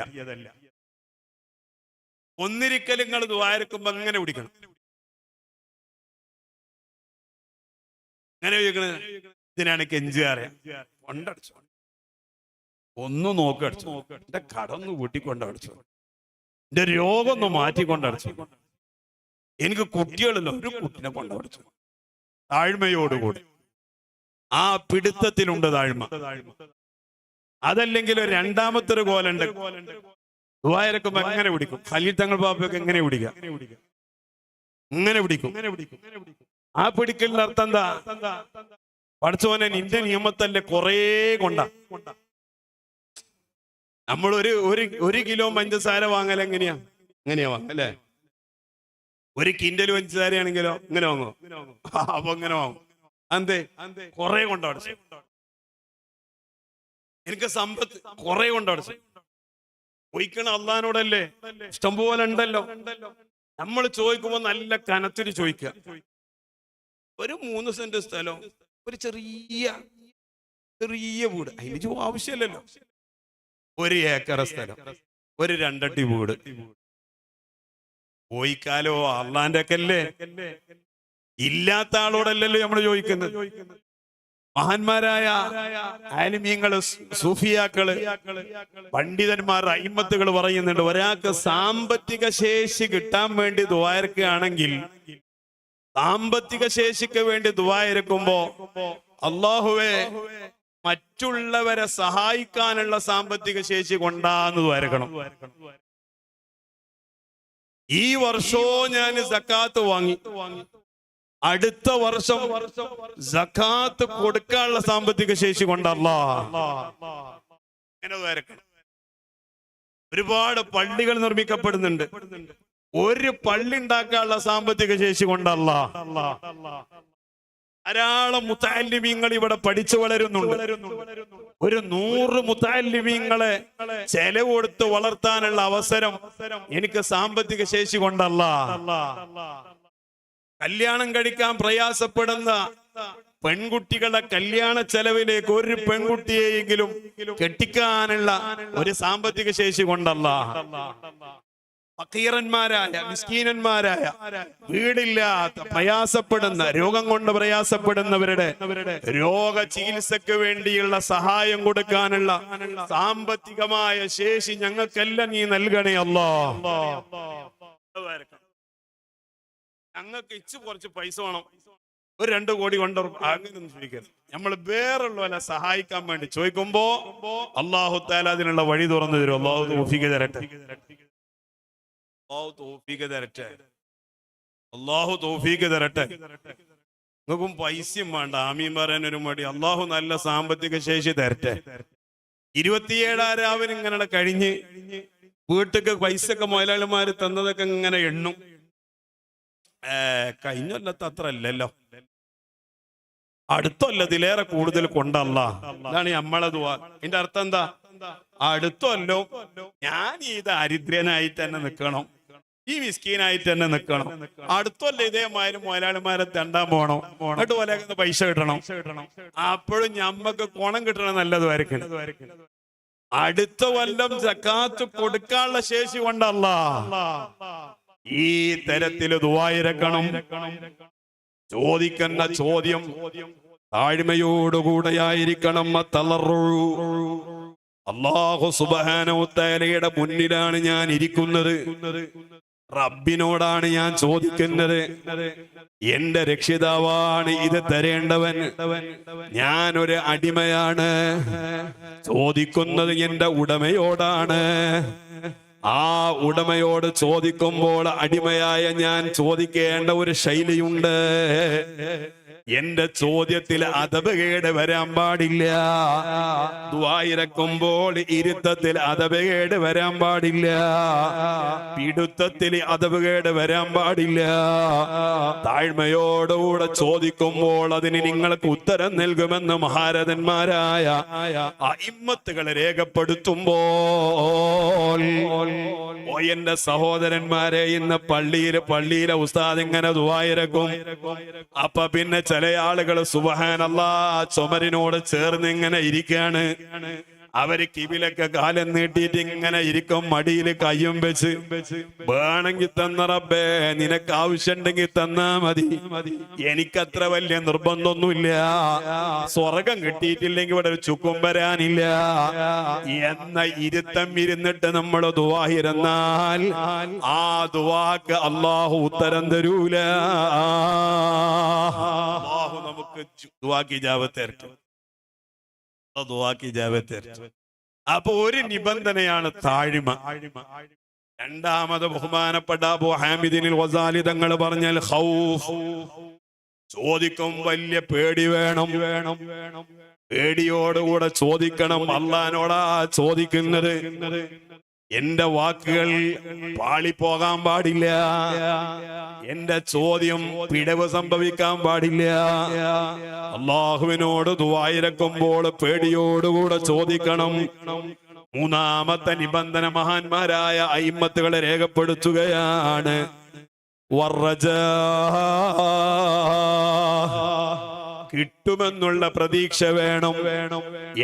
S1: ഒന്നിരിക്കലും നിങ്ങൾ ദ്വാരക്കുമ്പോ അങ്ങനെ പിടിക്കണം. അങ്ങനെ ചോദിക്കണ ഇതിനാണ് കെഞ്ചുകാരെ കൊണ്ടടിച്ചു, ഒന്ന് നോക്കടിച്ചു, എന്റെ കടന്ന് കൂട്ടിക്കൊണ്ടടിച്ചു, എന്റെ രോഗം ഒന്ന് മാറ്റിക്കൊണ്ടടിച്ചു, എനിക്ക് കുട്ടികളില്ല, ഒരു കുട്ടിനെ കൊണ്ടടിച്ചു. താഴ്മയോടുകൂടി ആ പിടുത്തത്തിലുണ്ട് താഴ്മ. അതല്ലെങ്കിൽ രണ്ടാമത്തെ ഒരു കോലുണ്ട്, ദുആയിരക്കുമ്പോ എങ്ങനെ പിടിക്കും. ഖലീൽ തങ്ങൾ ബാബയൊക്കെ എങ്ങനെ പിടിക്കാം, ഇങ്ങനെ പിടിക്കും. ആ പിടിക്കലിന്റെ അർത്ഥം എന്താ? പഠിച്ചോനെ നിന്റെ നിയമത്തല്ലേ കുറേ കൊണ്ടാ. നമ്മൾ ഒരു കിലോ പഞ്ചസാര വാങ്ങൽ എങ്ങനെയാ വാങ്ങ അല്ലേ? 1 കിൻഡൽ പഞ്ചസാരയാണെങ്കിലോ ഇങ്ങനെ വാങ്ങോ? അപ്പൊ ഇങ്ങനെ വാങ്ങും. അന്തേ കുറെ കൊണ്ടടിച്ചു, എനിക്ക് സമ്പത്ത് കുറെ കൊണ്ടടിച്ചു. ഒഴിക്കണ അള്ളഹാനോടല്ലേ, ഇഷ്ടംപോലെ ഉണ്ടല്ലോ. നമ്മൾ ചോദിക്കുമ്പോ നല്ല കനത്തിന് ചോദിക്കുക. ഒരു 3 സെന്റ് സ്ഥലം, ഒരു ചെറിയ വീട്, അതിന് ആവശ്യമല്ലല്ലോ. 1 ഏക്കർ സ്ഥലം, ഒരു 2 അടി വീട്. ചോദിക്കാലോ അള്ളാന്റെ ഒക്കെ അല്ലേ, ഇല്ലാത്ത ആളോടല്ലല്ലോ നമ്മൾ ചോദിക്കുന്നത്. മഹാന്മാരായ ആലിമീങ്ങള്, സൂഫിയാക്കള്, പണ്ഡിതന്മാർ, അയിമ്മത്തുകൾ പറയുന്നുണ്ട്, ഒരാൾക്ക് സാമ്പത്തിക ശേഷി കിട്ടാൻ വേണ്ടി ദുആയിരക്കുകയാണെങ്കിൽ, സാമ്പത്തിക ശേഷിക്ക് വേണ്ടി ദുആയിരക്കുമ്പോ അല്ലാഹുവേ മറ്റുള്ളവരെ സഹായിക്കാനുള്ള സാമ്പത്തിക ശേഷി കൊണ്ടാന്ന് ദ്വാരക്കണം. ഈ വർഷവും ഞാൻ സക്കാത്ത് വാങ്ങി, അടുത്ത വർഷം സക്കാത്ത് കൊടുക്കാനുള്ള സാമ്പത്തിക ശേഷി കൊണ്ടല്ല. അങ്ങനെ ദ്വാരക്കണം. ഒരുപാട് പള്ളികൾ നിർമ്മിക്കപ്പെടുന്നുണ്ട്, ഒരു പള്ളി ഉണ്ടാക്കാനുള്ള സാമ്പത്തിക ശേഷി കൊണ്ടല്ല. ധാരാളം മുത്തഅല്ലിമീങ്ങൾ ഇവിടെ പഠിച്ചു വളരുന്നുണ്ട്. ഒരു 100 മുത്തഅല്ലിമീങ്ങളെ ചെലവ് കൊടുത്ത് വളർത്താനുള്ള അവസരം എനിക്ക് സാമ്പത്തിക ശേഷി കൊണ്ടല്ല. കല്യാണം കഴിക്കാൻ പ്രയാസപ്പെടുന്ന പെൺകുട്ടികളുടെ കല്യാണ ചെലവിലേക്ക് ഒരു പെൺകുട്ടിയെയെങ്കിലും കെട്ടിക്കാനുള്ള ഒരു സാമ്പത്തിക ശേഷി കൊണ്ടല്ല. ഫക്കീറന്മാരായ, മിസ്കീനന്മാരായ, വീടില്ലാത്ത, പ്രയാസപ്പെടുന്ന, രോഗം കൊണ്ട് പ്രയാസപ്പെടുന്നവരുടെ രോഗ ചികിത്സക്ക് വേണ്ടിയുള്ള സഹായം കൊടുക്കാനുള്ള സാമ്പത്തികമായ ശേഷി ഞങ്ങൾക്കെല്ലാം നീ നൽകണേ അല്ലാഹ്. ഞങ്ങൾക്ക് കുറച്ച് പൈസ വേണം, ഒരു 2 കോടി കൊണ്ട് അങ്ങനെയൊന്നും ചോദിക്കരുത്. നമ്മൾ വേറുള്ളവരെ സഹായിക്കാൻ വേണ്ടി ചോദിക്കുമ്പോ അല്ലാഹു തആല അതിനുള്ള വഴി തുറന്നു തരും. അല്ലാഹു തൗഫീഖ് തരട്ടെ, അല്ലാഹു തൗഫീഖ് തരട്ടെ, അല്ലാഹു തൗഫീഖ് തരട്ടെ. നിങ്ങൾക്കും പൈസയും വേണ്ട, ആമീൻ പറയാനൊരു മടി. അല്ലാഹു നല്ല സാമ്പത്തിക ശേഷി തരട്ടെ. 27 രാവിലെ ഇങ്ങനെ കഴിഞ്ഞ് വീട്ടിക്ക് പൈസ ഒക്കെ മുതലാളിമാര് തന്നതൊക്കെ ഇങ്ങനെ എണ്ണും. കഴിഞ്ഞൊല്ലത്തെ അത്ര അല്ലല്ലോ, അടുത്തൊല്ലതിലേറെ കൂടുതൽ കൊണ്ടല്ല. അതാണ് നമ്മളെ ദുആ. ഇതിന്റെ അർത്ഥം എന്താ? അടുത്തല്ലോ ഞാൻ ഈ ദാരിദ്ര്യനായിട്ട് തന്നെ നിൽക്കണം, ഈ മിസ്കീനായിട്ട് തന്നെ നിൽക്കണം. അടുത്തല്ല ഇതേമാതിരി മുതലാളിമാരെ തെണ്ടാൻ പോണം, എന്നിട്ട് പോലെ പൈസ കിട്ടണം. അപ്പോഴും ഞമ്മക്ക് കുണം കിട്ടണം. നല്ലതുമായിരിക്കും. അടുത്ത കൊല്ലം സക്കാത്ത് കൊടുക്കാനുള്ള ശേഷി കൊണ്ടല്ല. ഈ തരത്തില് ദുആയിരക്കണം. ചോദിക്കുന്ന ചോദ്യം താഴ്മയോടുകൂടെയായിരിക്കണം. അല്ലാഹു സുബ്ഹാനഹു വ തആലയുടെ മുന്നിലാണ് ഞാൻ ഇരിക്കുന്നത്, റബ്ബിനോടാണ് ഞാൻ ചോദിക്കുന്നത്. എന്റെ രക്ഷിതാവാണ് ഇത് തരേണ്ടവൻ, ഞാനൊരു അടിമയാണ്. ചോദിക്കുന്നത് എന്റെ ഉടമയോടാണ്. ആ ഉടമയോട് ചോദിക്കുമ്പോൾ അടിമയായ ഞാൻ ചോദിക്കേണ്ട ഒരു ശൈലിയുണ്ട്. എന്റെ ചോദ്യത്തിൽ അദബകേട് വരാൻ പാടില്ല. ദുആയിരക്കുമ്പോൾ ഇരുത്തത്തിൽ അദബകേട് വരാൻ പാടില്ല, പിടുത്തത്തിൽ അദബകേട് വരാൻ പാടില്ല. താഴ്മയോടുകൂടെ ചോദിക്കുമ്പോൾ അതിന് നിങ്ങൾക്ക് ഉത്തരം നൽകുമെന്ന് മഹാരഥന്മാരായ അഇമ്മത്തുകൾ രേഖപ്പെടുത്തുമ്പോൾ, ഓ എന്റെ സഹോദരന്മാരെ, ഇന്ന് പള്ളിയിലെ ഉസ്താദ് ഇങ്ങനെ ദുആയിരക്കും. അപ്പൊ പിന്നെ ചില ആളുകൾ സുബ്ഹാനല്ലാഹ് ചുമരിനോട് ചേർന്ന് ഇങ്ങനെ ഇരിക്കാണ്. അവര് കിബിലൊക്കെ കാലം നീട്ടിയിട്ട് ഇങ്ങനെ ഇരിക്കും, മടിയിൽ കയ്യും വെച്ച്. വേണമെങ്കിൽ തന്ന റബ്ബേ, നിനക്ക് ആവശ്യമുണ്ടെങ്കിൽ തന്നാ മതി, എനിക്കത്ര വലിയ നിർബന്ധമൊന്നുമില്ല. സ്വർഗം കിട്ടിയിട്ടില്ലെങ്കിൽ ഇവിടെ ഒരു ചുക്കും വരാനില്ല എന്ന ഇരുത്തം ഇരുന്നിട്ട് നമ്മൾ ദുആ ഇരുന്നാൽ ആ ദുആക്ക് അല്ലാഹു ഉത്തരം തരൂല. അല്ലാഹു നമുക്ക് ദുആക്ക് ഇജാബത്ത് തരട്ടെ. അപ്പൊ ഒരു നിബന്ധനയാണ് താഴ്മ. രണ്ടാമത് ബഹുമാനപ്പെട്ട അബൂ ഹാമിദിനിൽ ഗസാലി തങ്ങൾ പറഞ്ഞാൽ ഖൗഫ്. ചോദിക്കും വലിയ പേടി വേണം. പേടിയോടുകൂടെ ചോദിക്കണം. അല്ലാഹുവോടാ ചോദിക്കുന്നത്. എന്റെ വാക്കുകൾ പാളിപ്പോകാൻ പാടില്ല, എന്റെ ചോദ്യം പിഴവ് സംഭവിക്കാൻ പാടില്ല. അല്ലാഹുവിനോട് ദുആയിരക്കുമ്പോൾ പേടിയോടുകൂടെ ചോദിക്കണം. മൂന്നാമത്തെ നിബന്ധന മഹാന്മാരായ അയിമ്മത്തുകളെ രേഖപ്പെടുത്തുകയാണ്. വറജാ, കിട്ടുമെന്നുള്ള പ്രതീക്ഷ വേണം.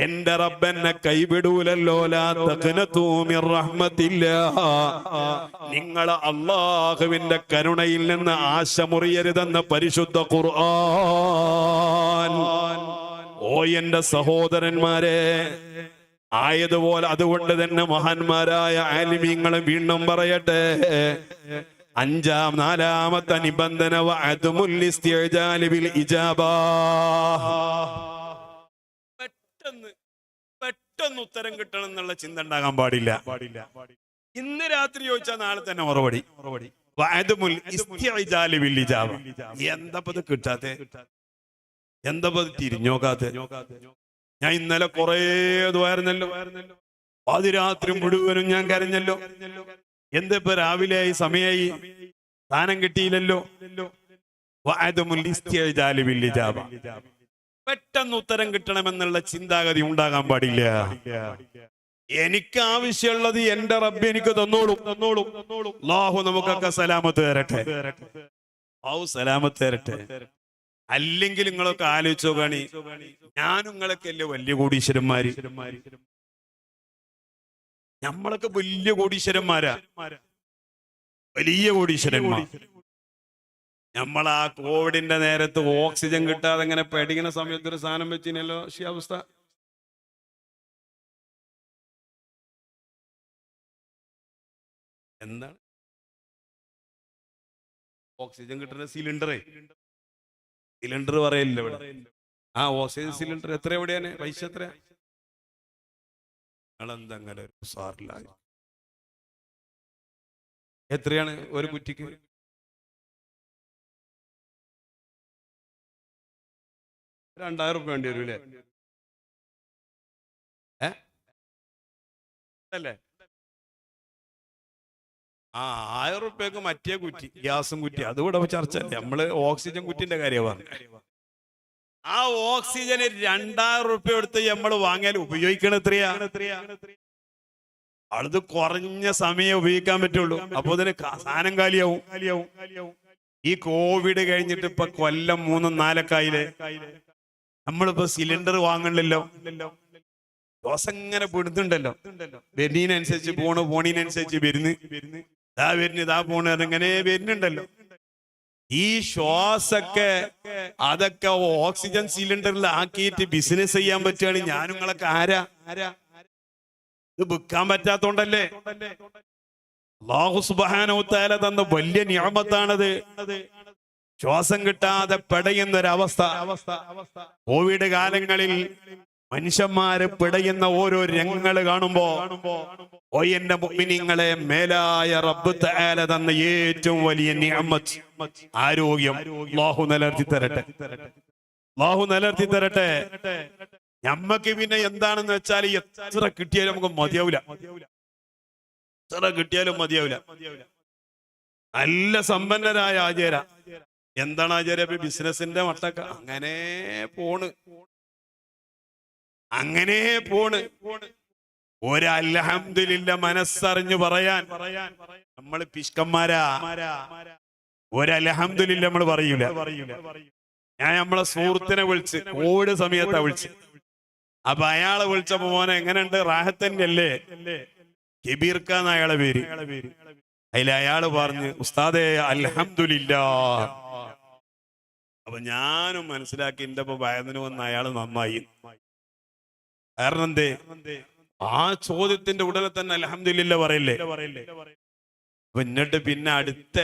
S1: എന്റെ റബ്ബെന്നെ കൈവിടൂലല്ലോ. ലാ തഖ്നതു മിർ റഹ്മത്തില്ലാഹ്, നിങ്ങൾ അല്ലാഹുവിന്റെ കരുണയിൽ നിന്ന് ആശ മുറിയരുതെന്ന് പരിശുദ്ധ ഖുർആൻ. ഓ എന്റെ സഹോദരന്മാരെ, ആയതുപോലെ അതുകൊണ്ട് തന്നെ മഹാന്മാരായ ആലിമീങ്ങളെ വീണ്ടും പറയട്ടെ. നാലാമത്തെ നിബന്ധന പെട്ടെന്ന് പെട്ടെന്ന് ഉത്തരം കിട്ടണം എന്നുള്ള ചിന്ത ഉണ്ടാകാൻ പാടില്ല. ഇന്ന് രാത്രി ചോദിച്ചാൽ നാളെ തന്നെ മറുപടി. എന്തപ്പത് കിട്ടാത്തെ, എന്തപ്പത് തിരിഞ്ഞോക്കാത്തെ? ഞാൻ ഇന്നലെ കൊറേ ദ്വാരുന്നല്ലോ, പാതിരാത്രി മുഴുവനും ഞാൻ കരഞ്ഞല്ലോ. എന്തിപ്പോ രാവിലെ ആയി, സമയായി, സ്ഥാനം കിട്ടിയില്ലല്ലോ. പെട്ടെന്ന് ഉത്തരം കിട്ടണമെന്നുള്ള ചിന്താഗതി ഉണ്ടാകാൻ പാടില്ല. എനിക്ക് ആവശ്യമുള്ളത് എന്റെ റബ്ബ് എനിക്ക് തന്നോളും. അല്ലാഹു നമുക്കൊക്കെ സലാമത്ത് തരട്ടെ, സലാമത്ത് തരട്ടെ. അല്ലെങ്കിൽ നിങ്ങളൊക്കെ ആലോചിച്ചോ കാണി, ഞാനും നിങ്ങളൊക്കെ അല്ലേ വലിയ കോടീശ്വരന്മാര്. നമ്മളൊക്കെ വലിയ കോടീശ്വരന്മാരാ, വലിയ കോടീശ്വരന്മാർ. നമ്മളാ കോവിഡിന്റെ നേരത്ത് ഓക്സിജൻ കിട്ടാതെ ഇങ്ങനെ പേടിക്കുന്ന സമയത്ത് ഒരു സാധനം വെച്ചിനല്ലോ അവസ്ഥ. എന്താണ് ഓക്സിജൻ കിട്ടുന്ന സിലിണ്ടർ പറയില്ല ഇവിടെ. ആ ഓക്സിജൻ സിലിണ്ടർ എത്ര, എവിടെയാണ് പൈസ എത്ര? നിങ്ങളെന്തങ്ങനെ ഒരു സാറില്ല, എത്രയാണ് ഒരു കുറ്റിക്ക്? 2000 രൂപ വേണ്ടി വരും അല്ലേ? ആ 1000 രൂപയ്ക്ക് മറ്റേ കുറ്റി, ഗ്യാസും കുറ്റി, അതുകൂടെ ചർച്ച അല്ലേ. നമ്മള് ഓക്സിജൻ കുറ്റിന്റെ കാര്യമാണ്. ആ ഓക്സിജന് 2000 രൂപ എടുത്ത് നമ്മൾ വാങ്ങിയാൽ ഉപയോഗിക്കണ എത്രയാ? അത് കുറഞ്ഞ സമയം ഉപയോഗിക്കാൻ പറ്റുള്ളൂ. അപ്പൊ അതിന് സാധനം കാലിയാവും. ഈ കോവിഡ് കഴിഞ്ഞിട്ട് ഇപ്പൊ കൊല്ലം 3-4 ആയില്ലേ. നമ്മളിപ്പോ സിലിണ്ടർ വാങ്ങണില്ലല്ലോ, ദിവസം ഇങ്ങനെ പെടുന്നുണ്ടല്ലോ. വരുന്നതിനനുസരിച്ച് പോണീനനുസരിച്ച് ഇതാ പോണ് ഇങ്ങനെ വരുന്നുണ്ടല്ലോ. ഈ ശ്വാസൊക്കെ അതൊക്കെ ഓക്സിജൻ സിലിണ്ടറിൽ ആക്കിയിട്ട് ബിസിനസ് ചെയ്യാൻ പറ്റുകയാണ്. ഞാനും നിങ്ങളൊക്കെ ആരാ? ഇത് വിൽക്കാൻ പറ്റാത്തോണ്ടല്ലേ. അല്ലാഹു സുബ്ഹാനഹു തആല തന്ന വലിയ നിഅമത്താണത്. ശ്വാസം കിട്ടാതെ പിടയുന്നൊരവസ്ഥ. കോവിഡ് കാലങ്ങളിൽ മനുഷ്യന്മാര് പിടയുന്ന ഓരോ രംഗങ്ങൾ കാണുമ്പോ എന്റെ മുഅ്മിനീങ്ങളെ, മേലായ റബ്ബ് തആല തന്ന ഏറ്റവും വലിയ നിഅമത്ത് ആരോഗ്യം അല്ലാഹു നിലനിർത്തി തരട്ടെ, അല്ലാഹു നിലനിർത്തി തരട്ടെ. ഞമ്മക്ക് പിന്നെ എന്താണെന്ന് വെച്ചാൽ എത്ര കിട്ടിയാലും നമുക്ക് മതിയാവില്ല, എത്ര കിട്ടിയാലും മതിയാവില്ല. നല്ല സമ്പന്നരായ ആചാര, എന്താണ് ആചാര്യ ബിസിനസിന്റെ മട്ടക്ക അങ്ങനെ പോണ്. ഒരൽഹംദുലില്ലാ മനസ്സറിഞ്ഞു പറയാൻ നമ്മൾ പിഷ്കന്മാരാ. ഒരൽഹംദുലില്ലാ നമ്മൾ പറയൂല. ഞാൻ നമ്മളെ സുഹൃത്തിനെ വിളിച്ച്, കോവിഡ് സമയത്താ വിളിച്ച്. അപ്പൊ അയാളെ വിളിച്ചപ്പോ, മോനെ എങ്ങനെയുണ്ട്, റാഹത്തന്നെ അല്ലേ? കബീർക്കാന്ന് അയാളെ പേര്. അതിൽ അയാള് പറഞ്ഞു, ഉസ്താദേ അൽഹംദുലില്ലാ. അപ്പൊ ഞാനും മനസ്സിലാക്കി, എന്റെ ഇപ്പൊ വയതിന് വന്ന അയാള് നന്നായി. കാരണം എന്തേ, ആ ചോദ്യത്തിന്റെ ഉടനെ തന്നെ അൽഹംദുലില്ലാ പറയില്ലേ. അപ്പൊ എന്നിട്ട് പിന്നെ അടുത്ത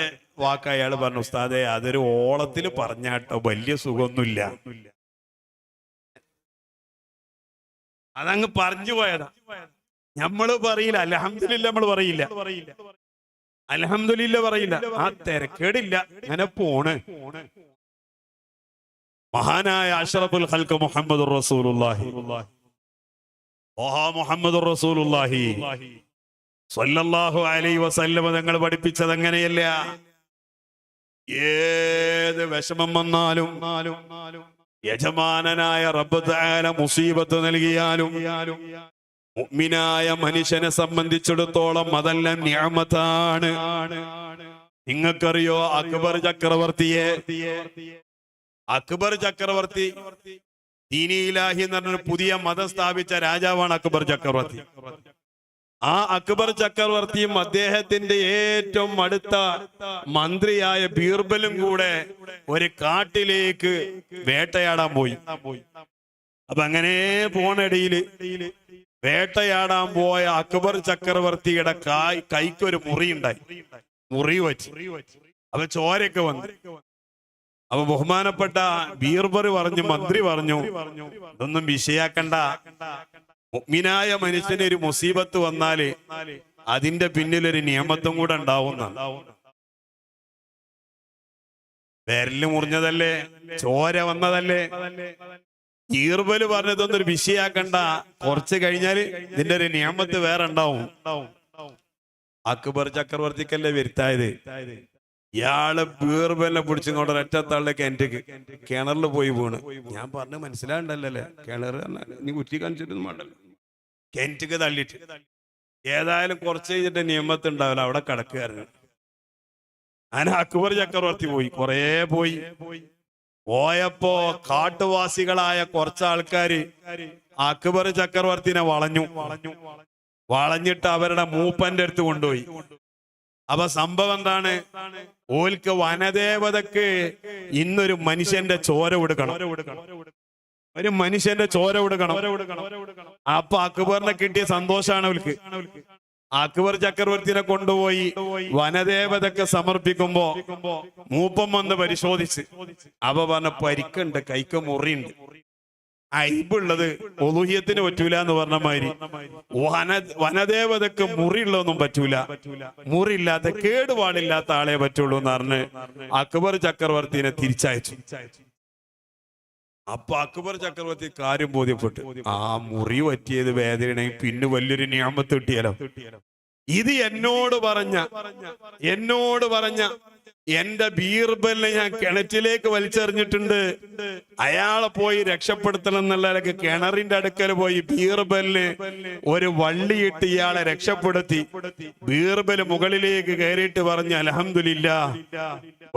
S1: വാക്ക് അയാള് പറഞ്ഞു, ഉസ്താദേ അതൊരു ഓളത്തിൽ പറഞ്ഞാട്ടോ, വലിയ സുഖമൊന്നുമില്ല. അതങ്ങ് പറഞ്ഞു പോയതാ. നമ്മള് പറയില്ല അൽഹംദുലില്ലാ, നമ്മൾ പറയില്ല അൽഹംദുലില്ലാ പറയില്ല. ആ തിരക്കേടില്ല, അങ്ങനെ പോണ്. മഹാനായ അഷ്റഫുൽ ഖൽഖ് മുഹമ്മദുർ റസൂലുള്ളാഹി മുഹമ്മദുർ റസൂലുള്ളാഹി സ്വല്ലല്ലാഹു അലൈഹി വസല്ലം തങ്ങൾ പഠിപ്പിച്ചത് അങ്ങനെയല്ല. ഏത് വിഷമം വന്നാലും യജമാനനായ റബ്ബ് തആല മുസീബത്ത് നൽകിയാലും മുഅ്മിനായ മനുഷ്യനെ സംബന്ധിച്ചിടത്തോളം അതെല്ലാം നിഅമത്താണ്. നിങ്ങൾക്കറിയോ അക്ബർ ചക്രവർത്തിയെ? അക്ബർ ചക്രവർത്തി ദീനി ഇലാഹി എന്ന് പറഞ്ഞ പുതിയ മതം സ്ഥാപിച്ച രാജാവാണ് അക്ബർ ചക്രവർത്തി. ആ അക്ബർ ചക്രവർത്തിയും അദ്ദേഹത്തിന്റെ ഏറ്റവും അടുത്ത മന്ത്രിയായ ബീർബലും കൂടെ ഒരു കാട്ടിലേക്ക് വേട്ടയാടാൻ പോയി. അപ്പൊ അങ്ങനെ പോണടിയില് വേട്ടയാടാൻ പോയ അക്ബർ ചക്രവർത്തിയുടെ കൈക്കൊരു മുറിയുണ്ടായി. മുറി വെച്ച് അപ്പൊ ചോരയൊക്കെ വന്നു. അപ്പൊ ബഹുമാനപ്പെട്ട ബീർബർ പറഞ്ഞു, മന്ത്രി പറഞ്ഞു, ഇതൊന്നും വിഷയാക്കണ്ട, മുഅ്മിനായ മനുഷ്യന് ഒരു മുസീബത്ത് വന്നാല് അതിന്റെ പിന്നിലൊരു നിയമത്തും കൂടെ ഉണ്ടാവുന്നതാണ്. വിരല് മുറിഞ്ഞതല്ലേ, ചോര വന്നതല്ലേ, ഈർബല് പറഞ്ഞതൊന്നും ഒരു വിഷയാക്കണ്ട. കുറച്ച് കഴിഞ്ഞാല് ഇതിന്റെ ഒരു നിയമത്ത് വേറെ ഉണ്ടാവും. അക്ബർ ചക്രവർത്തിക്കല്ലേ വരുത്തായത്. ഇയാള് ബീർബലിനെ പിടിച്ചിങ്ങോട്ട് ഒറ്റത്തള്ള കിണറിൽ പോയി വീണ്. ഞാൻ പറഞ്ഞു മനസ്സിലാണ്ടല്ലേ, കിണർ നീ കുറ്റി കാണിച്ചിട്ടൊന്നും വേണ്ടല്ലോ, കിണറ്റിക്ക് തള്ളിട്ട്. ഏതായാലും കുറച്ച് കഴിഞ്ഞിട്ട് നിയമത്ത് ഉണ്ടാവില്ല, അവിടെ കിടക്കുകയായിരുന്നു. ഞാൻ അക്ബർ ചക്രവർത്തി പോയി, കൊറേ പോയപ്പോ കാട്ടുവാസികളായ കുറച്ച് ആൾക്കാര് അക്ബർ ചക്രവർത്തിനെ വളഞ്ഞിട്ട് അവരുടെ മൂപ്പന്റെ അടുത്ത് കൊണ്ടുപോയി. അപ്പൊ സംഭവം എന്താണ്? ഓൽക്ക് വനദേവതക്ക് ഇന്നൊരു മനുഷ്യന്റെ ചോര കൊടുക്കണം, ഒരു മനുഷ്യന്റെ ചോര കൊടുക്കണം. അപ്പൊ അക്ബറിനെ കിട്ടിയ സന്തോഷാണ് അവർക്ക്. അക്ബർ ചക്രവർത്തിനെ കൊണ്ടുപോയി വനദേവതക്ക് സമർപ്പിക്കുമ്പോ മൂപ്പം വന്ന് പരിശോധിച്ച് അപ്പൊ പറഞ്ഞ പരിക്കുണ്ട്, കൈക്ക് മുറിയുണ്ട്. അയ്ബുള്ളത് ഒലുഹിയത്തിന് പറ്റൂല എന്ന് പറഞ്ഞ മാതിരി വനദേവതക്ക് മുറിയുള്ളതൊന്നും പറ്റൂല, മുറിയില്ലാത്ത കേടുപാടില്ലാത്ത ആളെ പറ്റുള്ളൂ എന്ന് പറഞ്ഞ് അക്ബർ ചക്രവർത്തിനെ തിരിച്ചയച്ചു. അപ്പൊ അക്ബർ ചക്രവർത്തി കാര്യം ബോധ്യപ്പെട്ടു. ആ മുറി പറ്റിയത് വേദനയാണെങ്കിൽ പിന്നെ വലിയൊരു നിയമത്ത് കിട്ടിയാലോ. ഇത് എന്നോട് പറഞ്ഞ എന്റെ ബീർബലിനെ ഞാൻ കിണറ്റിലേക്ക് വലിച്ചെറിഞ്ഞിട്ടുണ്ട്, അയാളെ പോയി രക്ഷപ്പെടുത്തണം എന്നുള്ളതൊക്കെ കിണറിന്റെ അടുക്കൽ പോയി ബീർബലിന് ഒരു വള്ളിയിട്ട് ഇയാളെ രക്ഷപ്പെടുത്തി. ബീർബൽ മുകളിലേക്ക് കയറിയിട്ട് പറഞ്ഞു, അൽഹംദുലില്ലാഹ്,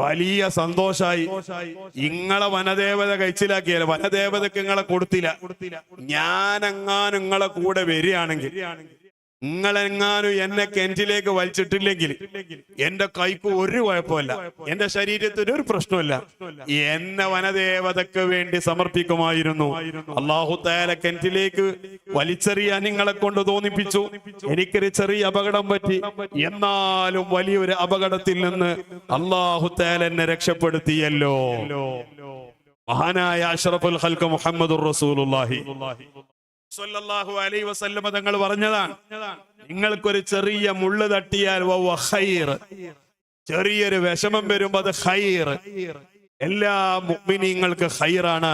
S1: വലിയ സന്തോഷായി. ഇങ്ങളെ വനദേവത കഴിച്ചിലാക്കിയാൽ വനദേവതക്ക് ഇങ്ങളെ കൊടുത്തില്ല. ഞാനെങ്ങാനും നിങ്ങളെ കൂടെ വരികയാണെങ്കിൽ, നിങ്ങളെങ്ങാനും എന്നെ കിണറ്റിലേക്ക് വലിച്ചിട്ടില്ലെങ്കിൽ എന്റെ കൈക്ക് ഒരു കുഴപ്പമില്ല, എന്റെ ശരീരത്തിന് ഒരു പ്രശ്നമില്ല, എന്നെ വനദേവതക്ക് വേണ്ടി സമർപ്പിക്കുമായിരുന്നു. അല്ലാഹു തആല കിണറ്റിലേക്ക് വലിച്ചെറിയാൻ നിങ്ങളെ കൊണ്ട് തോന്നിപ്പിച്ചു. എനിക്കൊരു ചെറിയ അപകടം പറ്റി, എന്നാലും വലിയൊരു അപകടത്തിൽ നിന്ന് അല്ലാഹു തആല എന്നെ രക്ഷപ്പെടുത്തിയല്ലോ. മഹാനായ അഷ്റഫുൽ ഖൽഖ് മുഹമ്മദുർ റസൂലുള്ളാഹി സ്വല്ലല്ലാഹു അലൈഹി വസല്ലം തങ്ങൾ പറഞ്ഞതാണ്, നിങ്ങൾക്കൊരു ചെറിയ മുള്ള് തട്ടിയാൽ ഖൈർ, ചെറിയൊരു വിഷമം വരുമ്പോ അത് ഖൈർ, എല്ലാ മുഅ്മിനീങ്ങൾക്ക് ഖൈറാണ്.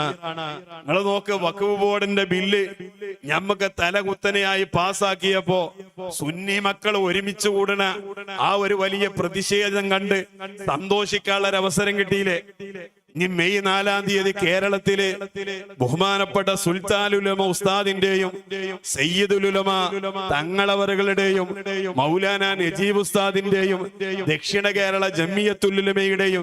S1: നിങ്ങൾ നോക്ക്, വഖഫ് ബോർഡിന്റെ ബില്ല് ഞമ്മക്ക് തലകുത്തനെയായി പാസ്സാക്കിയപ്പോ സുന്നി മക്കൾ ഒരുമിച്ച് കൂടുന്ന ആ ഒരു വലിയ പ്രതിഷേധം കണ്ട് സന്തോഷിക്കാനുള്ള അവസരം കിട്ടിയില്ലേ? ഇനി മെയ് 4-ാം തീയതി കേരളത്തില് ബഹുമാനപ്പെട്ട സുൽത്താനുലമ ഉസ്താദിന്റെയും സയ്യിദുലുലമ തങ്ങളവറുകളുടെയും മൗലാന നജീബ് ഉസ്താദിന്റെയും ദക്ഷിണ കേരള ജമിയത്തുലുലമയുടെയും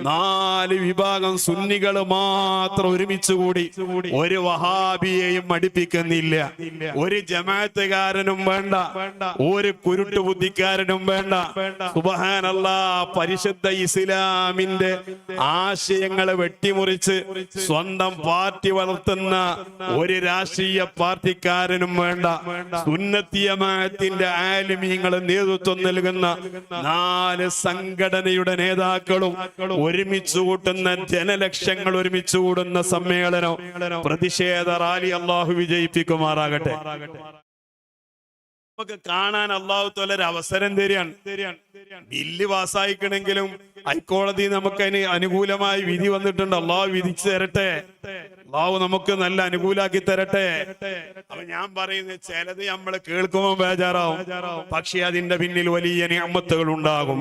S1: 4 വിഭാഗം സുന്നികൾ മാത്രം ഒരുമിച്ച് കൂടി ഒരു വഹാബിയെയും മടിപ്പിക്കുന്നില്ല, ഒരു ജമാഅത്തുകാരനും വേണ്ട, ഒരു കുരുട്ടു ബുദ്ധിക്കാരനും വേണ്ട. സുബ്ഹാനല്ലാഹ്, പരിശുദ്ധ ഇസ്ലാമിന്റെ ആശയങ്ങൾ വെട്ടിമുറിച്ച് സ്വന്തം പാർട്ടി വളർത്തുന്ന ഒരു രാഷ്ട്രീയ പാർട്ടിക്കാരനും വേണ്ട. സുന്നത്തി ജമാഅത്തിന്റെ ആലിമീങ്ങൾ നേതൃത്വം നൽകുന്ന 4 സംഘടനയുടെ നേതാക്കളും ഒരുമിച്ച് കൂട്ടുന്ന ജനലക്ഷങ്ങൾ ഒരുമിച്ച് കൂടുന്ന സമ്മേളനം, പ്രതിഷേധ റാലി അല്ലാഹു വിജയിപ്പിക്കുമാറാകട്ടെ. നമുക്ക് കാണാൻ അല്ലാഹു തആല ഒരു അവസരം തരികയാണ്. ബില്ല് പാസ്സായിക്കണെങ്കിലും ഹൈക്കോടതി നമുക്കതിന് അനുകൂലമായി വിധി വന്നിട്ടുണ്ട്. അല്ലാഹു വിധിച്ചു തരട്ടെ, അല്ലാഹു നമുക്ക് നല്ല അനുകൂലാക്കി തരട്ടെ. അപ്പൊ ഞാൻ പറയുന്നത്, ചിലത് നമ്മൾ കേൾക്കുമ്പോൾ ബേജാറാവും, പക്ഷെ അതിന്റെ പിന്നിൽ വലിയ നിഅമത്തുകൾ ഉണ്ടാകും.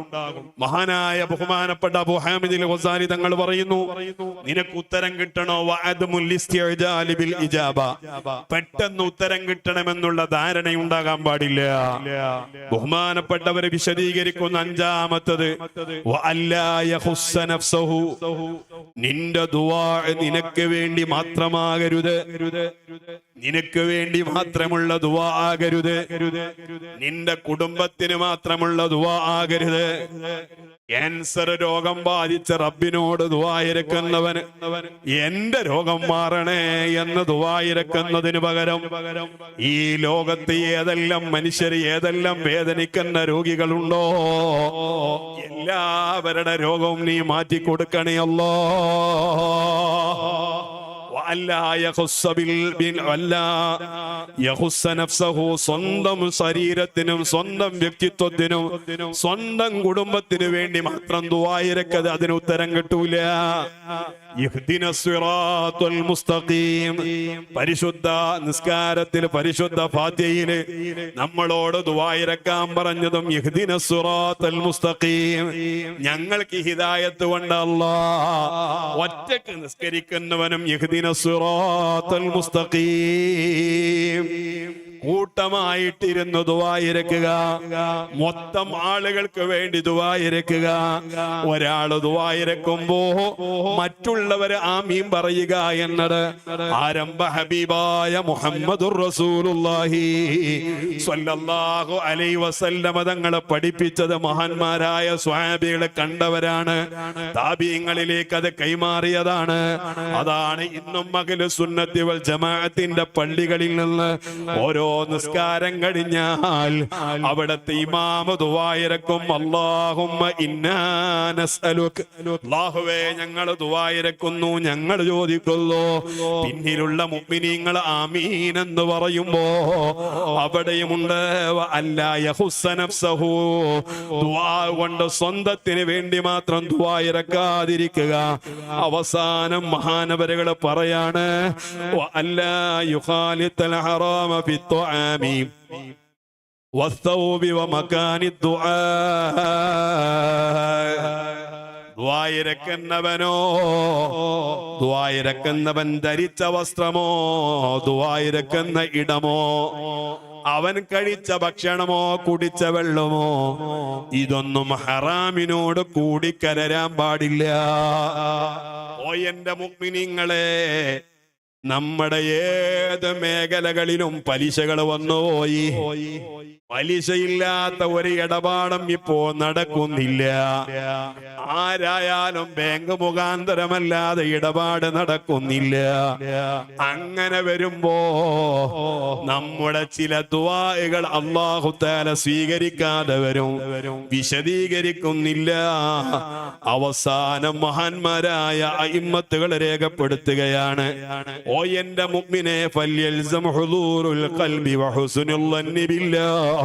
S1: മഹാനായ ബഹുമാനപ്പെട്ട അബൂ ഹാമിദ് അൽ ഗസാലി തങ്ങൾ പറയുന്നു, നിനക്ക് ഉത്തരം കിട്ടണോ വഅദമുൽ ഇസ്തിഅജാലി ബിൽ ഇജാബ, പെട്ടെന്ന് ഉത്തരം കിട്ടണമെന്നുള്ള ധാരണയുണ്ടാകാൻ പാടില്ല. ബഹുമാനപ്പെട്ടവരെ വിശദീകരിക്കുന്ന 5-ാമത്തത് വഅല്ലാ യഖുസ്സ നഫ്സഹു, നിന്റെ ദുആ നിനക്ക് വേണ്ടി മാത്രമാകരുത്, നിനക്ക് വേണ്ടി മാത്രമുള്ള ദുആ ആകരുത്, നിന്റെ കുടുംബത്തിന് മാത്രമുള്ള ദുആ ആകരുത്. ക്യാൻസർ രോഗം ബാധിച്ച റബ്ബിനോട് ദുആ ഇരക്കുന്നവന് എന്റെ രോഗം മാറണേ എന്ന് ദുആ ഇരക്കുന്നതിന് പകരം ഈ ലോകത്ത് ഏതെല്ലാം മനുഷ്യർ ഏതെല്ലാം വേദനിക്കുന്ന രോഗികളുണ്ടോ എല്ലാവരുടെ രോഗവും നീ മാറ്റി കൊടുക്കണേ അല്ലാഹ്. സ്വന്തം ശരീരത്തിനും സ്വന്തം വ്യക്തിത്വത്തിനും സ്വന്തം കുടുംബത്തിന് വേണ്ടി മാത്രം ദുആയിരക്കത് അതിന് ഉത്തരം കിട്ടൂല. ഇഹ്ദിനസ് സിറാത്തുൽ മുസ്തഖീം, പരിശുദ്ധ നിസ്കാരത്തിൽ പരിശുദ്ധ ഫാത്തിഹയിൽ നമ്മളോട് ദുആയിരക്കാൻ പറഞ്ഞതും ഇഹ്ദിനസ് സിറാത്തുൽ മുസ്തഖീം, ഞങ്ങൾക്ക് ഹിദായത്ത് കൊണ്ട് അല്ലാഹ്. ഒറ്റക്ക് നിസ്കരിക്കുന്നവനും ഇഹ്ദിനസ് സിറാത്തുൽ മുസ്തഖീം. കൂട്ടമായിട്ടിരുന്ന് ദുആയിരക്കുക, മൊത്തം ആളുകൾക്ക് വേണ്ടി ദുആയിരക്കുക. ഒരാൾ ദുആയിരക്കുമ്പോ മറ്റുള്ളവർ ആമീൻ പറയുക എന്നത് ആരംഭ ഹബീബായ മുഹമ്മദുർ റസൂലുള്ളാഹി സ്വല്ലല്ലാഹു അലൈഹി വസല്ലമ തങ്ങളെ പഠിപ്പിച്ചത് മഹാന്മാരായ സ്വഹാബികളെ കണ്ടവരാണ്. താബീങ്ങളിലേക്ക് അത് കൈമാറിയതാണ്. അതാണ് ഇന്നും അഹ്ലു സുന്നത്തി വൽ ജമാഅത്തിന്റെ പള്ളികളിൽ നിന്ന് ഓരോ നിസ്കാരം കഴിഞ്ഞാൽ അവിടത്തെ ഇമാമ ദുആയിരക്കും അല്ലാഹുമ്മ ഇന്നാ നസ്അലുക, അല്ലാഹുവേ ഞങ്ങൾ ദുആയിരക്കുന്നു, ഞങ്ങൾ ചോദിക്കുന്നു. പിന്നിലുള്ള മുഅ്മിനീങ്ങൾ ആമീൻ എന്ന് പറയുമ്പോ അവിടെയുമുണ്ട് അല്ലാ യഹുസ്സ നഫ്സഹു, ദുആ കൊണ്ട് സ്വന്തത്തിന് വേണ്ടി മാത്രം ദുആയിരക്കാതിരിക്കുക. അവസാനം മഹാനവരുകൾ പറയാണ് അല്ലാ യുഖാലിത്തൽ ഹറാമ ഫി الطعام والثوب ومكان الدعاء. ദുആയിരക്കുന്നവൻ ധരിച്ച വസ്ത്രമോ ദുആയിരക്കുന്ന ഇടമോ അവൻ കഴിച്ച ഭക്ഷണമോ കുടിച്ച വെള്ളമോ ഇതൊന്നും ഹറാമിനോട് കൂടിക്കലരാൻ പാടില്ല. ഓ എന്റെ മുഅ്മിനീങ്ങളെ, നമ്മുടെ ഏത് മേഖലകളിലും പലിശകൾ വന്നുപോയി. പലിശയില്ലാത്ത ഒരു ഇടപാടും ഇപ്പോ നടക്കുന്നില്ല. ആരായാലും ബാങ്ക് മുഖാന്തരമല്ലാതെ ഇടപാട് നടക്കുന്നില്ല. അങ്ങനെ വരുമ്പോ നമ്മുടെ ചില ദുആകൾ അല്ലാഹു തആല സ്വീകരിക്കാതെ വരും, വിശദീകരിക്കുന്നില്ല. അവസാനം മഹാന്മാരായ അയിമ്മത്തുകൾ രേഖപ്പെടുത്തുകയാണ്, ഓ എന്റെ മുഅ്മിനെ ഫൽയൽസം ഹുദൂറുൽ ഖൽബി വഹുസ്നുൽ ളന്നി ബില്ലാഹ്.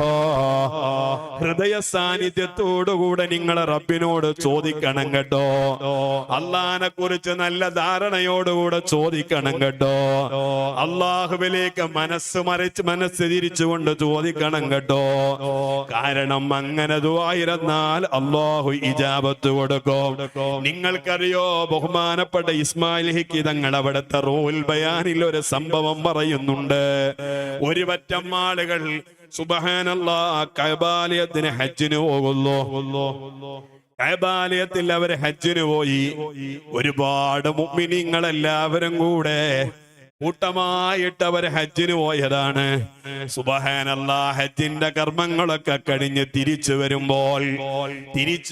S1: ഹൃദയ സാന്നിധ്യത്തോടുകൂടെ നിങ്ങളെ റബ്ബിനോട് ചോദിക്കണം കേട്ടോ. അള്ളാഹിനെ കുറിച്ച് നല്ല ധാരണയോടുകൂടെ ചോദിക്കണം കേട്ടോ. അള്ളാഹുവിലേക്ക് മനസ്സ് തിരിച്ചുകൊണ്ട് ചോദിക്കണം കേട്ടോ. കാരണം അങ്ങനെ ദുആയിരുന്നാൽ അള്ളാഹു ഇജാബത്ത് കൊടുക്കും. നിങ്ങൾക്കറിയോ, ബഹുമാനപ്പെട്ട ഇസ്മായിൽ ഹിക്കി തങ്ങൾ അവിടുത്തെ റൂൽ ബയാനിൽ ഒരു സംഭവം പറയുന്നുണ്ട്. ഒരു പറ്റം ആളുകൾ സുബ്ഹാനല്ലാഹ് കഅബാലയത്തിന് ഹജ്ജിന് പോകുന്നു. കഅബാലയത്തിൽ അവർ ഹജ്ജിന് പോയി. ഒരുപാട് മുഅ്മിനീങ്ങൾ എല്ലാവരും കൂടെ കൂട്ടമായിട്ട് അവർ ഹജ്ജിന് പോയതാണ്. സുബ്ഹാനല്ലാഹ്, ഹജ്ജിന്റെ കർമ്മങ്ങളൊക്കെ കഴിഞ്ഞ് തിരിച്ചു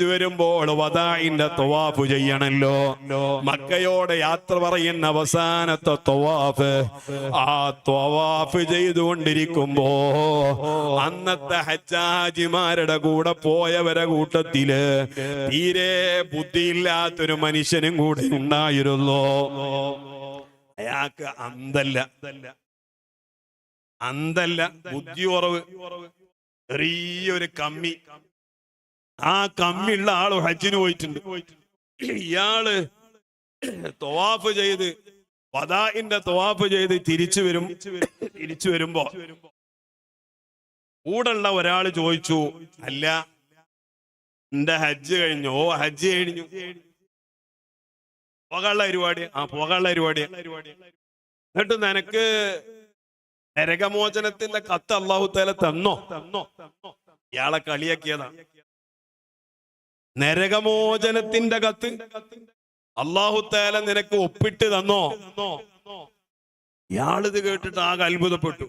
S1: വരുമ്പോൾ വദാഇന്റെ തവാഫ് ചെയ്യണല്ലോ. മക്കയോട് യാത്ര പറയുന്ന അവസാനത്തെ തവാഫ്. ആ തവാഫ് ചെയ്തുകൊണ്ടിരിക്കുമ്പോ അന്നത്തെ ഹജ്ജാജിമാരുടെ കൂടെ പോയവരെ കൂട്ടത്തില് തീരെ ബുദ്ധിയില്ലാത്തൊരു മനുഷ്യനും കൂടെ ഉണ്ടായിരുന്നു. അയാൾക്ക് അന്തല്ല ബുദ്ധി കുറവ്, ചെറിയൊരു കമ്മി. ആ കമ്മിയുള്ള ആള് ഹജ്ജിന് പോയിട്ടുണ്ട്. ഇയാള് തവാഫ് ചെയ്ത് വദാഇന്റെ തവാഫ് ചെയ്ത് തിരിച്ചു വരുമ്പോ കൂടെയുള്ള ഒരാള് ചോദിച്ചു, അല്ല എന്റെ ഹജ്ജ് കഴിഞ്ഞു? ഓ ഹജ്ജ് കഴിഞ്ഞു. പോകാനുള്ള പരിപാടി. എന്നിട്ട് നിനക്ക് നരകമോചനത്തിന്റെ കത്ത് അല്ലാഹു തആല തന്നോ? ഇയാളെ കളിയാക്കിയതാ. നരകമോചനത്തിന്റെ കത്ത് അല്ലാഹു തആല നിനക്ക് ഒപ്പിട്ട് തന്നോ? ഇയാളിത് കേട്ടിട്ട് ആകെ അത്ഭുതപ്പെട്ടു.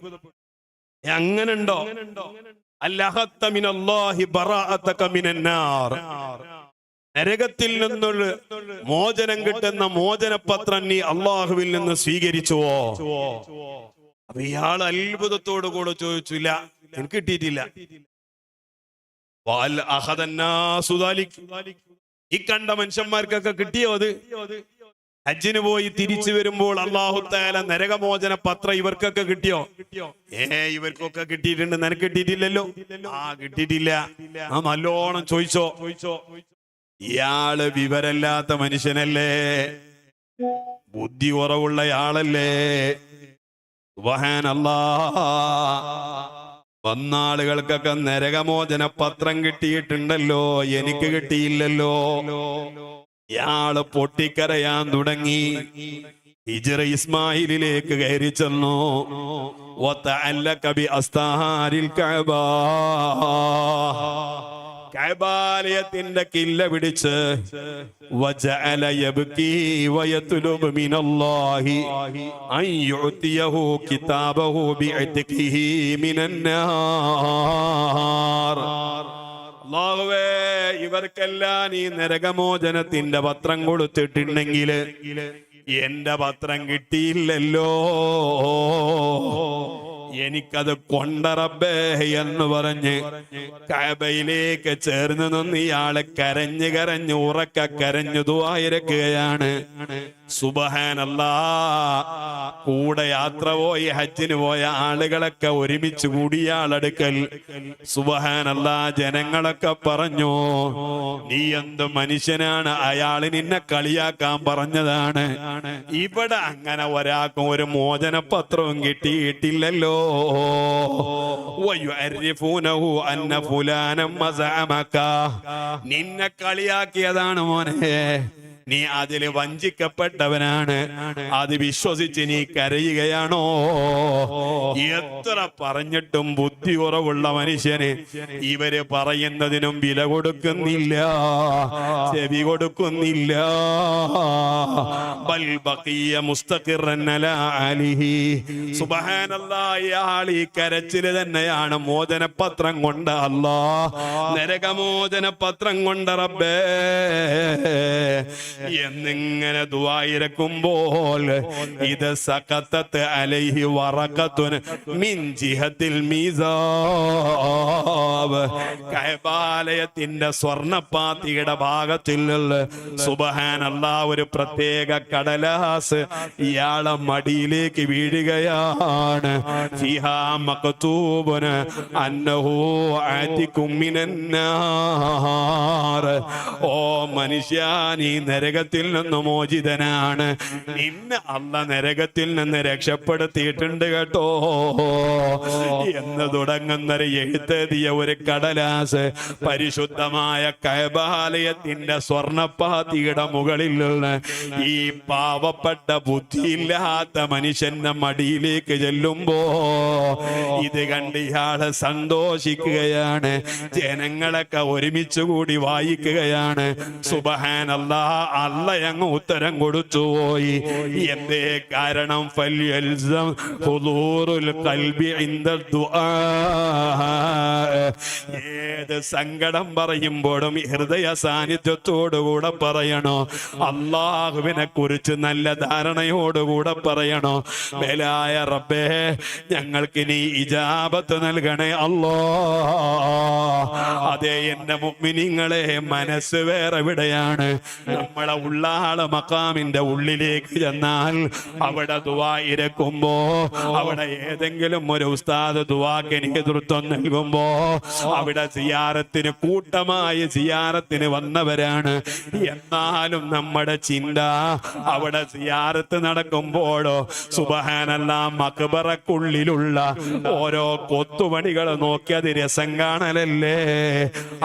S1: അങ്ങനുണ്ടോ? അല്ലഹത്ത മിനല്ലാഹി ബറാഅതക മിനന്നാർ, നരകത്തിൽ നിന്നുള്ള മോചനം കിട്ടുന്ന മോചനപത്രം നീ അള്ളാഹുവിൽ നിന്ന് സ്വീകരിച്ചുവോ? അപ്പൊ ഇയാൾ അത്ഭുതത്തോടു കൂടെ ചോദിച്ചു, ഇല്ല എനിക്ക് കിട്ടിയിട്ടില്ല. ഈ കണ്ട മനുഷ്യന്മാർക്കൊക്കെ കിട്ടിയോ അത്? ഹജ്ജിന് പോയി തിരിച്ചു വരുമ്പോൾ അല്ലാഹു തആല നരകമോചന പത്രം ഇവർക്കൊക്കെ കിട്ടിയോ? ഇവർക്കൊക്കെ കിട്ടിയിട്ടുണ്ട്, നിനക്ക് കിട്ടിയിട്ടില്ലല്ലോ. കിട്ടിയിട്ടില്ല. നല്ലോണം ചോദിച്ചോ. ഇയാള് വിവരമില്ലാത്ത മനുഷ്യനല്ലേ, ബുദ്ധി കുറവുള്ളയാളല്ലേ. സുബ്ഹാനല്ലാഹ്. വന്നാളുകൾക്കൊക്കെ നരകമോചന പത്രം കിട്ടിയിട്ടുണ്ടല്ലോ, എനിക്ക് കിട്ടിയില്ലല്ലോ. ഇയാള് പൊട്ടിക്കരയാൻ തുടങ്ങി. ഹിജ്റ ഇസ്മായിലിലേക്ക് കയറി ചെന്നു. വതഅല്ലക ബി അസ്താരിൽ കഅബ, കഅബാലയത്തിന്റെ കില്ല പിടിച്ച് വജഅല യബ്കി വയത്ലുബു മിനല്ലാഹി അൻ യുഅതിയഹു കിതാബഹു ബിഇത്ഖിഹി മിനന്നാർ. അല്ലാഹുവേ, ഇവർക്കെല്ലാം ഈ നരകമോചനത്തിന്റെ പത്രം കൊടുത്തിട്ടുണ്ടെങ്കിൽ എന്റെ പത്രം കിട്ടിയില്ലല്ലോ, എനിക്കത് കൊണ്ടറബേ എന്ന് പറഞ്ഞ് കഅബയിലേക്ക് ചേർന്ന് നിന്ന് ഇയാള് കരഞ്ഞു കരഞ്ഞു ഉറക്ക കരഞ്ഞു ദുആയിരക്കുകയാണ്. സുബ്ഹാനല്ലാഹ്. കൂടെ യാത്ര പോയി ഹജ്ജിന് പോയ ആളുകളൊക്കെ ഒരുമിച്ച് കൂടി ഇയാളടുക്കൽ. സുബ്ഹാനല്ലാഹ്. ജനങ്ങളൊക്കെ പറഞ്ഞു, നീ എന്ത് മനുഷ്യനാണ്, അയാള് നിന്നെ കളിയാക്കാൻ പറഞ്ഞതാണ്. ഇവിടെ അങ്ങനെ ഒരാൾക്കും ഒരു മോചനപത്രവും കിട്ടിയിട്ടില്ലല്ലോ. നിന്നെ കളിയാക്കിയതാണ് മോനെ, നീ അതില് വഞ്ചിക്കപ്പെട്ടവനാണ്. അത് വിശ്വസിച്ച് നീ കരയുകയാണോ? എത്ര പറഞ്ഞിട്ടും ബുദ്ധി കുറവുള്ള മനുഷ്യന് ഇവര് പറയുന്നതിനും വില കൊടുക്കുന്നില്ല, ചെവി കൊടുക്കുന്നില്ല. ബൽ ബഖിയ മുസ്തഖിറൻ അലാ അലിഹി. സുബ്ഹാനല്ലാഹ്. ഇയാൾ ഈ കരച്ചില് തന്നെയാണ് മോചനപത്രം കൊണ്ട് അല്ലാഹ്, നരകമോചന പത്രം കൊണ്ട് റബ്ബേ എന്നിങ്ങനെ ദുആയിരക്കുമ്പോൾ ഇത് സഖത്തത്ത് അലൈഹി വറഖത്തുൻ മിൻ ജിഹത്തിൽ മീസാബ്, കഅബാലയത്തിന്റെ സ്വർണ്ണപ്പാത്തിയുടെ ഭാഗത്തിൽ സുബ്ഹാനല്ലാഹ് ഒരു പ്രത്യേക കടലാസ് ഇയാളെ മടിയിലേക്ക് വീഴുകയാണ്. ഫിഹാ മക്തൂബുൻ അന്നഹു ആതികും മിനന്നാർ. ഓ മനുഷ്യ, നീ നരകത്തിൽ നിന്ന് മോചിതനാണ്, നിന്നെ അല്ലാഹ് നരകത്തിൽ നിന്ന് രക്ഷപ്പെടുത്തിയിട്ടുണ്ട് കേട്ടോ എന്ന് തുടങ്ങുന്നൊരു എഴുത്തെഴുതിയ ഒരു കടലാസ് പരിശുദ്ധമായ കഅബാലയത്തിന്റെ സ്വർണ്ണപ്പാത്തിയുടെ മുകളിൽ ഈ പാവപ്പെട്ട ബുദ്ധിയില്ലാത്ത മനുഷ്യന്റെ മടിയിലേക്ക് ചെല്ലുമ്പോ ഇത് കണ്ട് ഇയാള് സന്തോഷിക്കുകയാണ്. ജനങ്ങളൊക്കെ ഒരുമിച്ച് കൂടി വായിക്കുകയാണ്. സുബ്ഹാനല്ലാഹ്. അല്ലാഹ് അങ്ങ് ഉത്തരം കൊടുത്തു പോയി. എന്തേ കാരണം? ഫൽയൽസം ഹുദൂറുൽ ഖൽബി ഇൻദ ദുആ. ഏത് സങ്കടം പറയുമ്പോഴും ഹൃദയ സാന്നിധ്യത്തോടുകൂടെ പറയണോ, അല്ലാഹുവിനെ കുറിച്ച് നല്ല ധാരണയോടുകൂടെ പറയണോ. മേലായ റബ്ബേ, ഞങ്ങൾക്ക് നീ ഇജാബത്ത് നൽകണേ അല്ലാഹ്. അതേ എന്റെ മുഅ്മിനീങ്ങളെ, മനസ്സ് വേറെ എവിടെയാണ്? നമ്മളെ ഉള്ളാള് മഖാമിന്റെ ഉള്ളിലേക്ക് ചെന്നാൽ അവിടെ ദുആ ഇരക്കുമ്പോ, അവിടെ ഏതെങ്കിലും ഒരു ഉസ്താദ് ദുആക്ക് നേതൃത്വം നൽകുമ്പോ, അവിടെ സിയാറത്തിന് കൂട്ടമായി സിയാറത്തിന് വന്നവരാണ്. എന്നാലും നമ്മുടെ ചിന്ത അവിടെ സിയാറത്ത് നടക്കുമ്പോഴോ സുബ്ഹാനല്ലാഹ് മഖബറക്കുള്ളിലുള്ള ഓരോ കൊത്തുപണികൾ നോക്കി അത് രസം കാണലല്ലേ,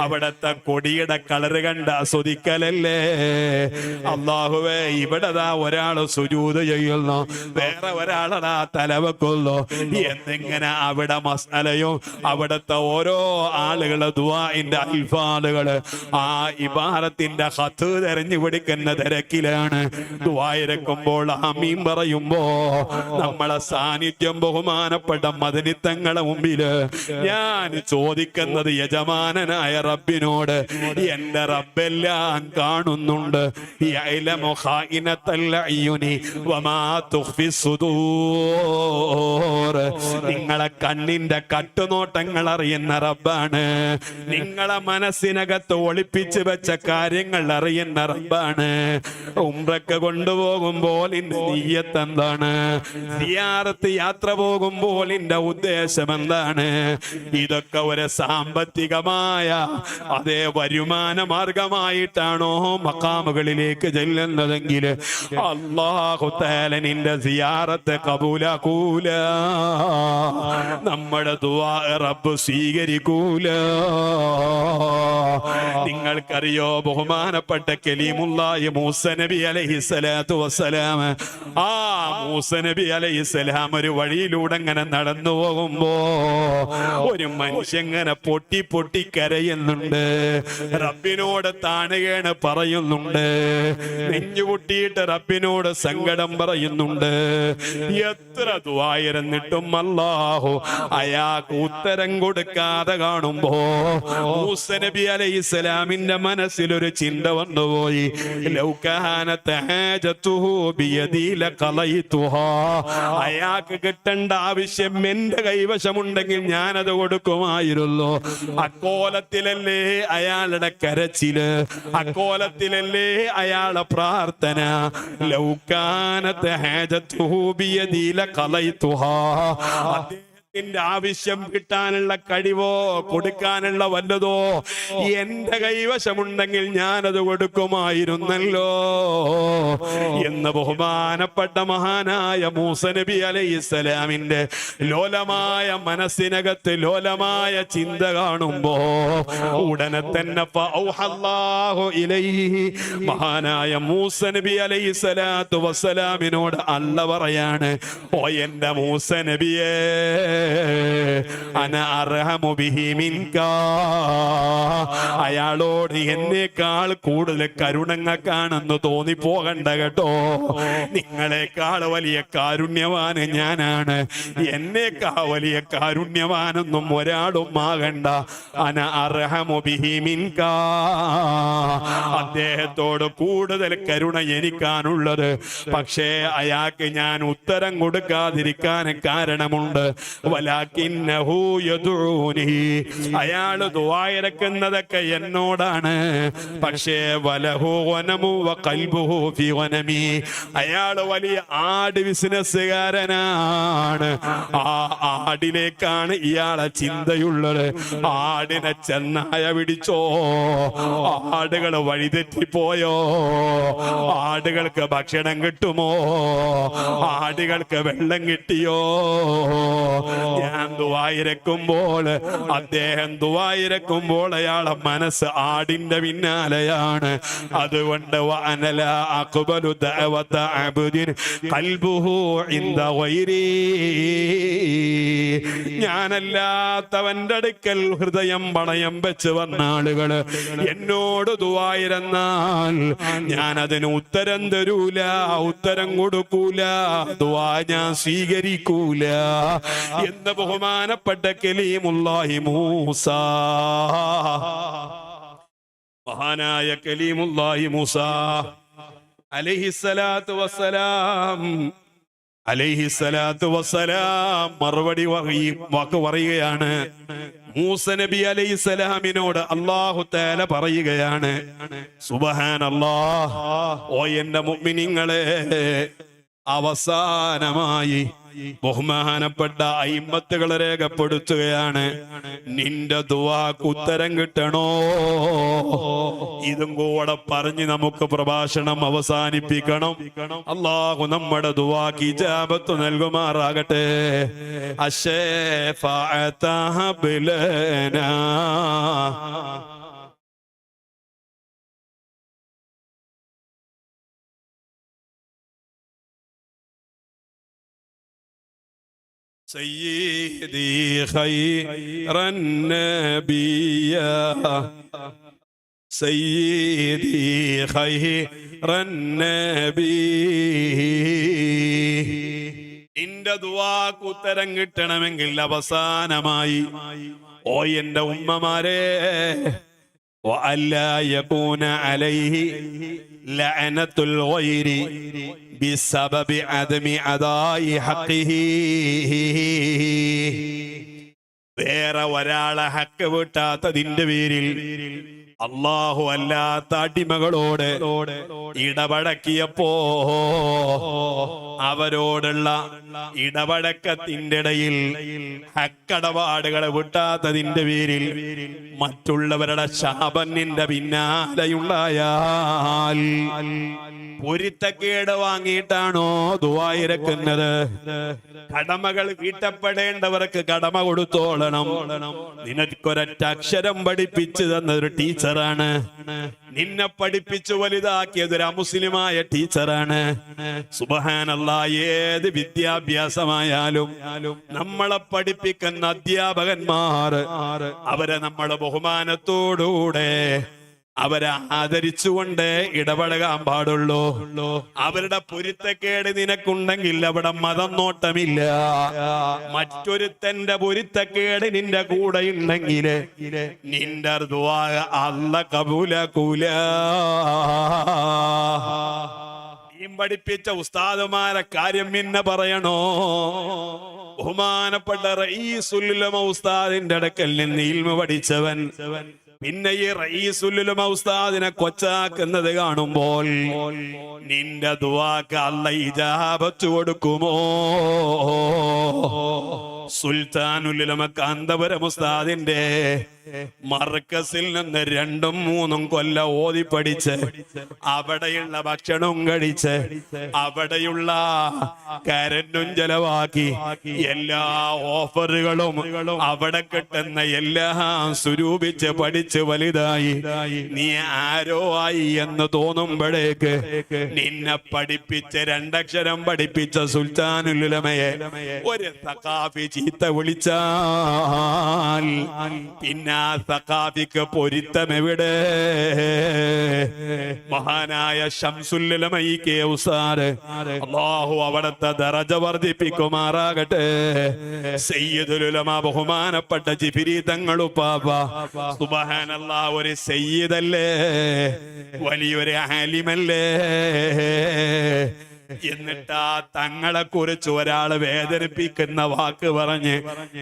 S1: അവിടത്തെ കൊടിയുടെ കളറ് കണ്ട് ആസ്വദിക്കലല്ലേ. അല്ലാഹുവേ, ഇവിടെ ഒരാള് സുജൂദ് ചെയ്യുന്നു, വേറെ ഒരാളാ തലവെക്കുന്നു എന്നിങ്ങനെ അവിടെ മസ്അലയും അവിടുത്തെ ഓരോ ആളുകളെ ദുആഇന്റെ അൽഫാലുകള് ആ ഇബാറത്തിന്റെ ഖത്ത് തെരഞ്ഞു പിടിക്കുന്ന തിരക്കിലാണ്. ദുആയിരക്കുമ്പോൾ ആമീൻ പറയുമ്പോ നമ്മളെ സാന്നിധ്യം ബഹുമാനപ്പെട്ട മദനിത്തങ്ങളെ മുമ്പില് ഞാൻ ചോദിക്കുന്നത് യജമാനനായ റബ്ബിനോട്, എന്റെ റബ്ബെല്ലാം കാണുന്നുണ്ട്, യഅലമു ഖായിനത്തൽ അയ്യുനി വമാ തുഖ്ഫി സുദൂർ. നിങ്ങളെ കണ്ണിന്റെ കട്ടുനോട്ടങ്ങൾ അറിയുന്ന റബ്ബാണ്. നിങ്ങളെ മനസ്സിനകത്ത് ഒളിപ്പിച്ചു വെച്ച കാര്യങ്ങൾ അറിയുന്ന റബ്ബാണ്. ഉംറക്ക് കൊണ്ടുപോകുമ്പോൾ ഇന്റെ നിയ്യത്ത് എന്താണ്? സിയാറത്ത് യാത്ര പോകുമ്പോൾ ഇന്റെ ഉദ്ദേശം എന്താണ്? ഇതൊക്കെ ഒരു സാമ്പത്തികമായ അതേ വരുമാന മാർഗമായിട്ടാണോ മഖാമുകളിലേക്ക് ചെല്ലുന്നതെങ്കിൽ അല്ലാഹു തആല നിന്റെ സിയാറത്ത് കബൂലാക്കൂല. നമ്മുടെ ദുആ റബ്ബ് സ്വീകരിക്കൂല. നിങ്ങൾക്കറിയോ ബഹുമാനപ്പെട്ട കലീമുല്ലാഹി മൂസ നബി അലൈഹിസ്സലാത്തു വസ്സലാം, ആ മൂസ നബി അലൈഹിസ്സലാം ഒരു വഴിയിലൂടെ അങ്ങനെ നടന്നു പോകുമ്പോ ഒരു മനുഷ്യങ്ങനെ പൊട്ടി പൊട്ടി കരയുന്നുണ്ട്. റബ്ബിനോട് താണുകയാണ് പറയുന്നുണ്ട്. നെഞ്ഞുപൊട്ടിയിട്ട് റബ്ബിനോട് സങ്കടം പറയുന്നുണ്ട്. എത്ര ദുആയിരുന്നിട്ടും അല്ലാഹു അയാൾക്ക് ഉത്തരം കൊടുക്കാതെ കാണുമ്പോ മൂസ നബി അലൈഹിസ്സലാമിന്റെ മനസ്സിൽ ഒരു ചിന്ത വന്നുപോയി. ലൗ കാനത ഹാജതുഹു ബിയദി ലഖലൈതുഹാ. അയാൾക്ക് കിട്ടേണ്ട ആവശ്യം എന്റെ കൈവശമുണ്ടെങ്കിൽ ഞാനത് കൊടുക്കുമായിരുന്നു. അക്കോലത്തിലല്ലേ അയാളുടെ കരച്ചില്, അക്കോലത്തിലല്ലേ അയാളുടെ പ്രാർത്ഥന. ലൗ കാനത ഹാജതുഹു ബിയദി ലഖലൈതുഹാ. ന്റെ ആവശ്യം കിട്ടാനുള്ള കഴിവോ കൊടുക്കാനുള്ള വല്ലതോ എന്റെ കൈവശമുണ്ടെങ്കിൽ ഞാനത് കൊടുക്കുമായിരുന്നല്ലോ എന്ന് ബഹുമാനപ്പെട്ട മഹാനായ മൂസ നബി അലൈഹിസ്സലാമിന്റെ ലോലമായ മനസ്സിനകത്ത് ലോലമായ ചിന്ത കാണുമ്പോ ഉടനെ തന്നെ ഫഔഹല്ലാഹു ഇലൈഹി, മഹാനായ മൂസ നബി അലൈഹിസ്സലാത്തു വസ്സലാമിനോട് അല്ല പറയാണ്, ഓ എന്റെ മൂസ നബിയേ, അന അർഹമു ബിഹി മിൻക. അയാളോട് എന്നേക്കാൾ കൂടുതൽ കരുണങ്ങൾക്കാണെന്ന് തോന്നിപ്പോകണ്ട കേട്ടോ. നിങ്ങളെക്കാൾ വലിയ കാരുണ്യവാന് ഞാനാണ്. എന്നേക്കാൾ വലിയ കാരുണ്യവാനൊന്നും ഒരാളും ആകണ്ട. അന അർഹമു ബിഹി മിൻക. അദ്ദേഹത്തോട് കൂടുതൽ കരുണ എനിക്കാണുള്ളത്. പക്ഷേ അയാൾക്ക് ഞാൻ ഉത്തരം കൊടുക്കാതിരിക്കാൻ കാരണമുണ്ട്. വലാകിന്നഹു യദൂനി. അയാൾ ദുആ ഇറക്കുന്നതൊക്കെ എന്നോടാണ്. പക്ഷേ വലഹു വനമു വഖൽബുഹു ഫി വനമി. അയാൾ വലിയ ആട് ബിസിനസ്സുകാരനാണ്. ആ ആടിലേക്കാണ് ഇയാളെ ചിന്തയുള്ളത്. ആടിനെ ചെന്നായ പിടിച്ചോ, ആടുകൾ വഴിതെറ്റിപ്പോയോ, ആടുകൾക്ക് ഭക്ഷണം കിട്ടുമോ, ആടുകൾക്ക് വെള്ളം കിട്ടിയോ. ഞാൻ ദുആയിരക്കുമ്പോൾ, അദ്ദേഹം ദുആയിരക്കുമ്പോൾ അയാളെ മനസ്സ് ആടിന്റെ പിന്നാലെയാണ്. അതുകൊണ്ട് വഅനല അഖ്ബലു ദഅവത അബ്ദിൻ ഖൽബുഹു ഇൻദ ഗൈരി. ഞാനല്ലാത്തവന്റെ അടുക്കൽ ഹൃദയം പണയം വെച്ച് വന്ന ആളുകൾ എന്നോട് ദുആയിരന്നാൽ ഞാൻ അതിന് ഉത്തരം തരൂല, ഉത്തരം കൊടുക്കൂല, ദുആ ഞാൻ സ്വീകരിക്കൂല എന്ന് ബഹുമാനപ്പെട്ട കലീമുല്ലാഹി മൂസ, മഹാനായ കലീമുല്ലാഹി മൂസ അലൈഹിസ്സലാത്തു വസ്സലാം മറുപടി വാക്ക് പറയുകയാണ്. മൂസ നബി അലൈഹിസ്സലാമിനോട് അല്ലാഹു തആല പറയുകയാണ്, സുബ്ഹാനല്ലാഹ്, ഓ എന്റെ മുഅ്മിനീങ്ങളെ, അവസാനമായി ബഹുമാനപ്പെട്ട അയിമ്മത്തുകൾ രേഖപ്പെടുത്തുകയാണ്, നിന്റെ ദുആക്ക് ഉത്തരം കിട്ടണോ? ഇതും കൂടെ പറഞ്ഞ് നമുക്ക് പ്രഭാഷണം അവസാനിപ്പിക്കണം. അല്ലാഹു നമ്മുടെ ദുആക്ക് ഇജാബത്ത് നൽകുമാറാകട്ടെ. അശ്ശഫാഅത ഹബ്ലനാ. سيدي خير النبي سيدي خير النبي. നിന്റെ ദുആക്ക് ഉത്തരം കിട്ടണമെങ്കിൽ അവസാനമായി, ഓ എന്റെ ഉമ്മമാരെ, وألا يكون عليه ലഅനത്തുൽ ഗൈരി ബിസബബി അദമി അദായി ഹഖിഹി. വേറെ ഒരാളെ ഹക്ക് വീട്ടാത്തതിന്റെ പേരിൽ അല്ലാഹു അല്ലാത്ത അടിമകളോട് ഇടപഴക്കിയപ്പോ അവരോടുള്ള ഇടപഴക്കത്തിന്റെ ഇടയിൽ ഹക്കടപാടുകളെ വിട്ടാത്തതിന്റെ പേരിൽ മറ്റുള്ളവരുടെ ശാപം നിന്റെ പിന്നാലെയുണ്ടായാൽ പൊരുത്തക്കേട് വാങ്ങിയിട്ടാണോ ദുആ ഇറക്കുന്നത്? കടമകൾ വീട്ടപ്പെടേണ്ടവർക്ക് കടമ കൊടുത്തോളണം. നിനക്കൊരൊറ്റ അക്ഷരം പഠിപ്പിച്ചു തന്നൊരു ടീച്ചറാണ്, നിന്നെ പഠിപ്പിച്ചു വലുതാക്കിയത് ഒരു അമുസ്ലിമായ ടീച്ചറാണ്. സുബ്ഹാനല്ലാഹ്, ഏത് വിദ്യാഭ്യാസമായാലും നമ്മളെ പഠിപ്പിക്കുന്ന അധ്യാപകന്മാർ അവരെ നമ്മൾ ബഹുമാനത്തോടുകൂടെ അവരെ ആദരിച്ചുകൊണ്ട് ഇടപഴകാൻ പാടുള്ളൂ. അവരുടെ പൊരുത്തക്കേട് നിനക്കുണ്ടെങ്കിൽ അവിടെ മതം നോട്ടമില്ല. മറ്റൊരുത്തന്റെ പൊരുത്തക്കേട് നിന്റെ കൂടെ ഉണ്ടെങ്കിൽ നിന്റെ ദുആ അല്ലാഹ് കബൂലാക്കൂല. പഠിപ്പിച്ച ഉസ്താദുമാരെ കാര്യം പിന്നെ പറയണോ? ബഹുമാനപ്പെട്ട റഈസുൽ ഉലമ ഉസ്താദിന്റെ അടുക്കൽ നിന്ന് ഇൽമു പഠിച്ചവൻ പിന്നെ ഈ റഈസുൽ ഉലമ ഉസ്താദിനെ കൊച്ചാക്കുന്നത് കാണുമ്പോൾ നിന്റെ ദുആക്ക് അല്ലാഹ് ഇജാബത്ത് കൊടുക്കുമോ? സുൽത്താനുൽ ഉലമ കാന്തപുരം ഉസ്താദിന്റെ മർക്കസിൽ നിന്ന് 2-3 കൊല്ലം ഓതി പഠിച്ച് അവിടെയുള്ള ഭക്ഷണവും കഴിച്ച് അവിടെയുള്ള കരണ്ടും ചെലവാക്കി എല്ലാ ഓഫറുകളും അവിടെ കിട്ടുന്ന എല്ലാം സ്വരൂപിച്ച് പഠിച്ച് വലുതായി നീ ആരോ ആയി എന്ന് തോന്നുമ്പോഴേക്ക് നിന്നെ പഠിപ്പിച്ച് 2 അക്ഷരം പഠിപ്പിച്ച സുൽത്താനുൽ ഉലമയെ ഒരു സഖാഫി ചീത്ത വിളിച്ചാൽ പിന്നെ ആ സഖാഫിക്ക് പൊരുത്തം എവിടെ? മഹാനായ ശംസുൽ ഉലമ കെ ഉസ്താദ് അല്ലാഹു അവിടുത്തെ ദറജ വർദ്ധിപ്പിക്കുമാറാകട്ടെ. സയ്യിദുൽ ഉലമ ബഹുമാനപ്പെട്ട ജിബ്രീൽ തങ്ങൾ ഉപ്പാപ്പ സുബ്ഹാനല്ലാഹ് ഒരു സയ്യിദല്ലേ, വലിയൊരു ആലിമല്ലേ. എന്നിട്ട് ആ തങ്ങളെ കുറിച്ച് ഒരാള് വേദനിപ്പിക്കുന്ന വാക്ക് പറഞ്ഞ്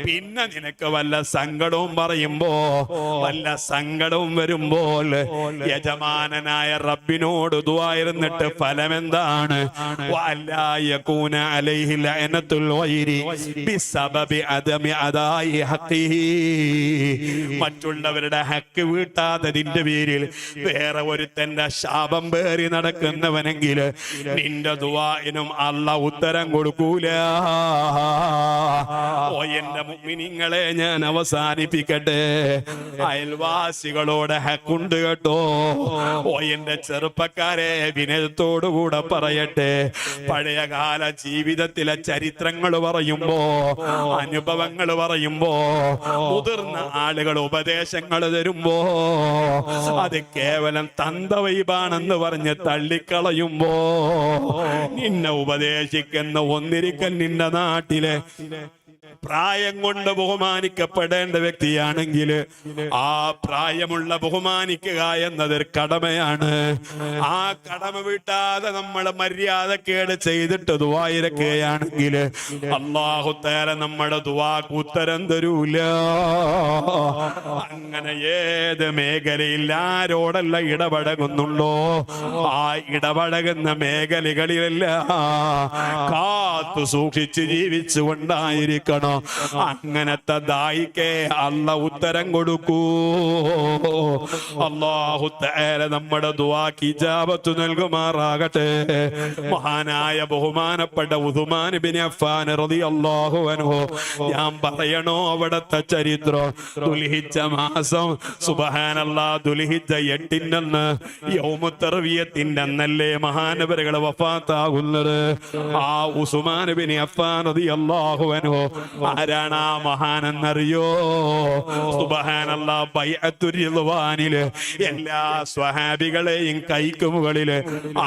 S1: പിന്നെ നിനക്ക് വല്ല സങ്കടവും പറയുമ്പോ വല്ല സങ്കടവും വരുമ്പോൾ യജമാനനായ റബ്ബിനോട് ദുആ ഇരുന്നിട്ട് ഫലമെന്താണ്? വഅല്ലാ യകൂന അലൈഹി ലഅനത്തുൽ ഗൈരി ബിസബബി അദമി അദായി ഹഖിഹി. മറ്റുള്ളവരുടെ ഹക്ക് വീട്ടാത്തതിന്റെ പേരിൽ വേറെ ഒരുത്തന്റെ ശാപം പേറി നടക്കുന്നവനെങ്കിൽ നിന്റെ ദുആഇനും അല്ലാഹ് ഉത്തരം കൊടുക്കൂല. ഓ എന്റെ മുഅ്മിനീങ്ങളെ, ഞാൻ അവസാനിപ്പിക്കട്ടെ. അയൽവാസികളോട് ഹക്കുണ്ട് കേട്ടോ. ഓ എന്റെ ചെറുപ്പക്കാരെ, വിനയത്തോടുകൂടെ പറയട്ടെ, പഴയകാല ജീവിതത്തിലെ ചരിത്രങ്ങൾ പറയുമ്പോ അനുഭവങ്ങൾ പറയുമ്പോ മുതിർന്ന ആളുകൾ ഉപദേശങ്ങൾ തരുമ്പോ അത് കേവലം തന്തവൈബാണെന്ന് പറഞ്ഞ് തള്ളിക്കളയുമ്പോ നിന്നെ ഉപദേശിക്കുന്ന ഒന്നിരിക്കൽ നിന്റെ നാട്ടിലെ പ്രായം കൊണ്ട് ബഹുമാനിക്കപ്പെടേണ്ട വ്യക്തിയാണെങ്കിൽ ആ പ്രായമുള്ള ബഹുമാനിക്കുക എന്നതൊരു കടമയാണ്. ആ കടമ വീട്ടാതെ നമ്മൾ മര്യാദക്കേട് ചെയ്തിട്ട് ദുആ ഇറക്കുകയാണെങ്കിൽ അല്ലാഹു തആല നമ്മുടെ ദുആക്ക് ഉത്തരം തരൂല. അങ്ങനെ ഏത് മേഖലയിൽ ആരോടല്ല ഇടപഴകുന്നുണ്ടോ ആ ഇടപഴകുന്ന മേഖലകളിലെല്ലാം കാത്തു സൂക്ഷിച്ച് ജീവിച്ചുകൊണ്ടായിരിക്കണം. അങ്ങനത്തെ ദായിക്ക് അല്ലാഹു ഉത്തരം കൊടുക്കൂ. അല്ലാഹു തആല നമ്മുടെ ദുആക്ക് ഇജാബത്ത് നൽകുമാറാകട്ടെ. മഹാനായ ബഹുമാനപ്പെട്ട ഉസ്മാൻ ഇബ്നു അഫ്ഫാൻ റളിയല്ലാഹു അൻഹു, ഞാൻ പറയണോ അവിടുത്തെ ചരിത്രം? ദുൽഹിജ്ജ മാസം സുബ്ഹാനല്ലാഹ്, ദുൽഹിജ്ജ 8 യൗമു തർവിയത്തിന്റെ അന്നല്ലേ മഹാനവറുകൾ വഫാത്താകുന്നത്. ആ ഉസ്മാൻ ഇബ്നു അഫ്ഫാൻ റളിയല്ലാഹു അൻഹു ആരാണ് ആ മഹാനെന്നറിയോ? സുബ്ഹാനല്ലാഹ്, ബൈഅത്തുർ റിദ്വാനില് എല്ലാ സ്വഹാബികളെയും കൈക്ക് മുകളില്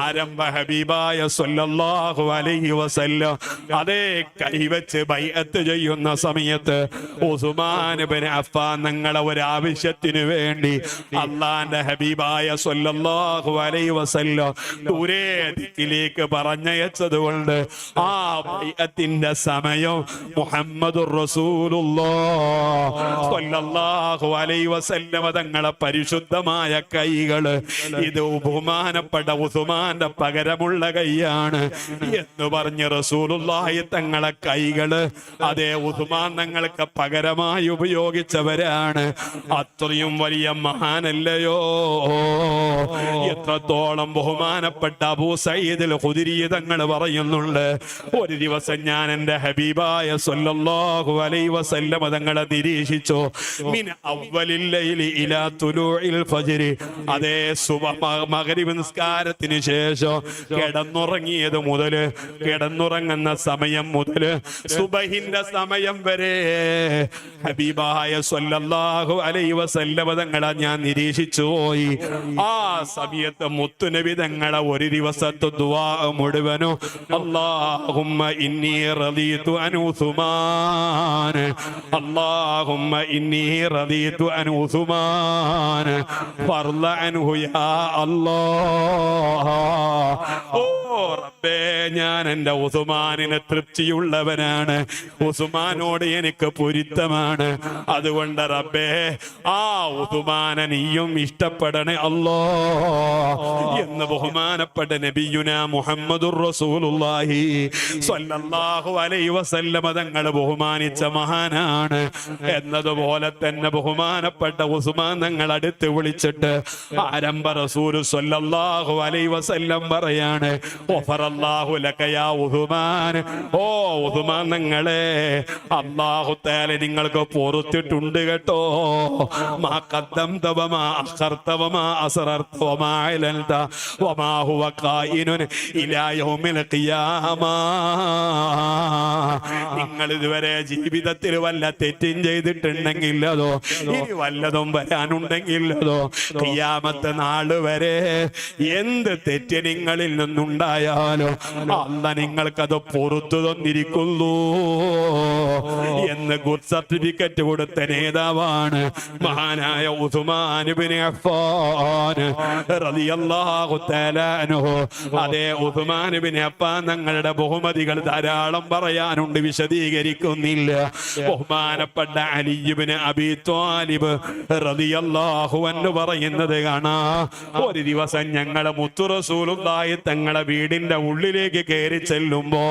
S1: ആരംഭ ഹബീബായ സ്വല്ലല്ലാഹു അലൈഹി വസല്ലം അതേ കൈവച്ച് ബൈഅത്ത് ചെയ്യുന്ന സമയത്ത് ഉസ്മാൻ ഇബ്നു അഫ്ഫാൻ നിങ്ങളെ ഒരു ആവശ്യത്തിന് വേണ്ടി അള്ളാന്റെ ഹബീബായ സ്വല്ലല്ലാഹു അലൈഹി വസല്ലം ദൂരെ ദിക്കിലേക്ക് പറഞ്ഞയച്ചത് കൊണ്ട് ആ ബൈഅത്തിന്റെ സമയം മുഹമ്മദുർ റസൂലുള്ളാഹ് സ്വല്ലല്ലാഹു അലൈഹി വസല്ലം തങ്ങളെ പരിശുദ്ധമായ കൈകള് ഇത് ബഹുമാനപ്പെട്ട ഉസ്മാന്റെ പകരമുള്ള കൈയാണ് എന്ന് പറഞ്ഞ് റസൂലുള്ളാഹി തങ്ങളെ കൈകള് അതേ ഉസ്മാൻ തങ്ങൾക്ക് പകരമായി ഉപയോഗിച്ചവരാണ്. അത്രയും വലിയ മഹാനല്ലയോ? എത്രത്തോളം ബഹുമാനപ്പെട്ട അബൂ സഈദുൽ ഖുദരി തങ്ങൾ പറയുന്നുണ്ട്, ഒരു ദിവസം ഞാൻ എൻ്റെ ഹബീബായ സ്വല്ലല്ലാഹു അലൈഹി വസല്ലം തങ്ങളെ നിരീക്ഷിച്ചു. മിൻ അവ്വലിൽ ലൈലി ഇലാ തുലൂഇൽ ഫജ്രി, അതേ മഗ്രിബ് നിസ്കാരത്തിന് ശേഷം കിടന്നുറങ്ങിയത് മുതൽ കിടന്നുറങ്ങുന്ന സമയം മുതൽ സുബഹിന്റെ സമയം വരെ ഹബീബായ സ്വല്ലല്ലാഹു അലൈഹി വസല്ലം തങ്ങളെ ഞാൻ നിരീക്ഷിച്ചു പോയി. ആ സമയത്ത് മുത്തുനബി തങ്ങളെ ഒരു ദിവസത്തെ ദുആ മുഴുവനും അല്ലാഹുമ്മ ഇന്നി റദീതു അൻ ഉസ്മാൻ, അല്ലാഹുമ്മ ഇന്നി റദീതു അൻ ഉസ്മാൻ ഫർള അൻഹു യാ അല്ലാഹ്. ഓ റബ്ബേ, ഞാൻ എൻ്റെ ഉസ്മാനിന് തൃപ്തിയുള്ളവനാണ്, ഉസ്മാനോട് എനിക്ക് പൊരുത്തമാണ്. അതുകൊണ്ട് റബ്ബേ, ആ ഉസ്മാനെ നീയും ഇഷ്ടപ്പെടണേ അല്ലാ എന്ന് ബഹുമാനപ്പെട്ട നബിയുന മുഹമ്മദുർ റസൂലുള്ളാഹി സ്വല്ലല്ലാഹു അലൈഹി വസല്ലം തങ്ങൾ ബഹുമാനിച്ച മഹാനാണ്. എന്നതുപോലെ തന്നെ ബഹുമാനപ്പെട്ട ഉസ്മാൻ തങ്ങൾ അടുത്ത് വിളിച്ചിട്ട് ആരംഭ റസൂൽ സ്വല്ലല്ലാഹു അലൈഹി വസല്ലം പറയാണ്, ഗഫറല്ലാഹു ലക യാ ഉസ്മാൻ, ഓ ഉസ്മാൻ തങ്ങളെ അല്ലാഹു തആല നിങ്ങൾക്ക് പൊറുത്തിട്ടുണ്ട് കേട്ടോ. മാ ഖദ്ദംത വമാ അഖർത വമാ അസ്റർത വമാ അലൻത വമാ ഹുവ ഖായിനുൻ ഇലാ യൗമിൽ ഖിയാമ. നിങ്ങൾ ഇതുവരെ ജീവിതത്തിൽ വല്ല തെറ്റും ചെയ്തിട്ടുണ്ടെങ്കിൽ അതോ ഇനി വല്ലതും വരാനുണ്ടെങ്കിൽ അതോ ഖിയാമത്ത് നാൾ വരെ എന്ത് തെറ്റ് നിങ്ങളിൽ നിന്നുണ്ടായാലോ അല്ലാഹ് നിങ്ങൾക്കത് പുറത്തു തന്നിരിക്കുന്നു എന്ന് ഗുഡ് സർട്ടിഫിക്കറ്റ് കൊടുത്ത നേതാവാണ് മഹാനായ ഉസ്മാൻ ഇബ്നു അഫ്ഫാൻ റളിയല്ലാഹു തആല അൻഹു. അതേ ഉസ്മാൻ ഇബ്നു അഫ്ഫാൻ തങ്ങളുടെ ബഹുമതികൾ ധാരാളം പറയാനുണ്ട്, വിശദീകരിക്കുന്നില്ല. ബഹുമാനപ്പെട്ട അലി ഇബ്നു അബീ ത്വാലിബ് റളിയല്ലാഹു അൻഹു പറയുന്നത് കാണാം, ഒരു ദിവസം ഞങ്ങളെ മുത്തു റസൂലുള്ളാഹി തങ്ങളെ വീടിന്റെ ഉള്ളിലേക്ക് കയറി ചെല്ലുമ്പോ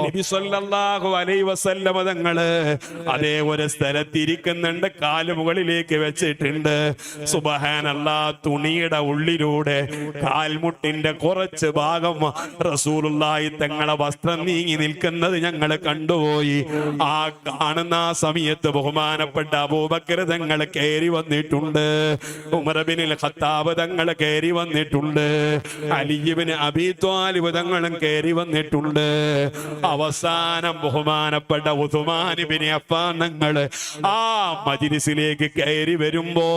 S1: നബി സല്ലല്ലാഹു അലൈഹി വസല്ലം തങ്ങള് അതേ ഒരു സ്ഥലത്തിരിക്കുന്നുണ്ട്, കാല് മുകളിലേക്ക് വെച്ചിട്ടുണ്ട്. സുബ്ഹാനല്ലാഹ്, തുണിയുടെ ഉള്ളിലൂടെ കാൽമുട്ടിന്റെ കുറച്ച് ഭാഗം റസൂലുള്ളാഹി തങ്ങളെ വസ്ത്രം നീങ്ങി നിൽക്കുന്നത് ഞങ്ങൾ കണ്ടുപോയി. ആ കാണുന്ന ആ സമയത്ത് ബഹുമാനപ്പെട്ട അബൂബക്കർ തങ്ങൾ കയറി വന്നിട്ടുണ്ട്, ഉമർ ഇബ്നുൽ ഖത്താബ് തങ്ങൾ കയറി വന്നിട്ടുണ്ട്, അലി ഇബ്നു അബീ ത്വാലിബ് തങ്ങളും കയറി വന്നിട്ടുണ്ട്. അവസാനം ബഹുമാനപ്പെട്ട ഉസ്മാൻ ഇബ്നു അഫ്ഫാൻ തങ്ങൾ ആ മജ്ലിസിലേക്ക് കയറി വരുമ്പോ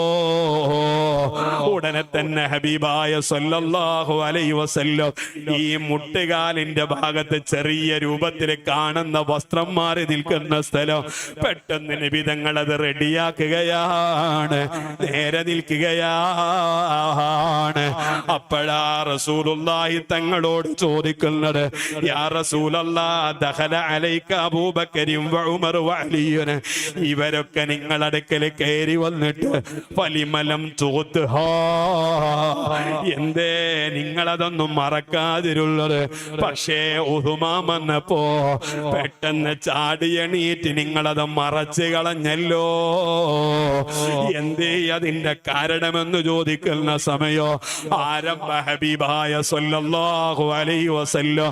S1: ഉടനെ തന്നെ ഹബീബായ സ്വല്ലല്ലാഹു അലൈഹി വസല്ലം ഈ മുട്ടുകാലിന്റെ ഭാഗത്ത് ചെറിയ രൂപത്തിൽ കാണുന്ന വസ്ത്രം മാറി നിൽക്കുന്ന സ്ഥലം പെട്ടെന്ന് നബി തങ്ങൾ അത് റെഡിയാക്കുകയാണ്, നേരെ നിൽക്കുകയാണ്. അപ്പോഴാ റസൂലുള്ളാഹി തങ്ങളോട് ചോദിക്കുന്നത്, യാ റസൂലല്ലാഹ്, ദഖല അലൈക അബൂബക്കറും ഉമർ വഅലിയുൻ, ഇവരൊക്കെ നിങ്ങൾ അടുക്കൽ കയറി വന്നിട്ട് ഫലിമലം തൂത്ത്ഹാ, എന്തേ നിങ്ങളതൊന്നും മറക്കാതിരുള്ളത്? പക്ഷേ ഉസ്മാൻ വന്നപ്പോ പെട്ടെന്ന് ചാടിയണീറ്റ് നിങ്ങളത് മറച്ചു കളഞ്ഞല്ലോ, എന്തേ അതിന്റെ കാരണമെന്ന് ചോദിക്കുന്ന സമയോ ആരംഭ ഹബീബായ സ്വല്ലല്ലാഹു അലൈഹി വസല്ലം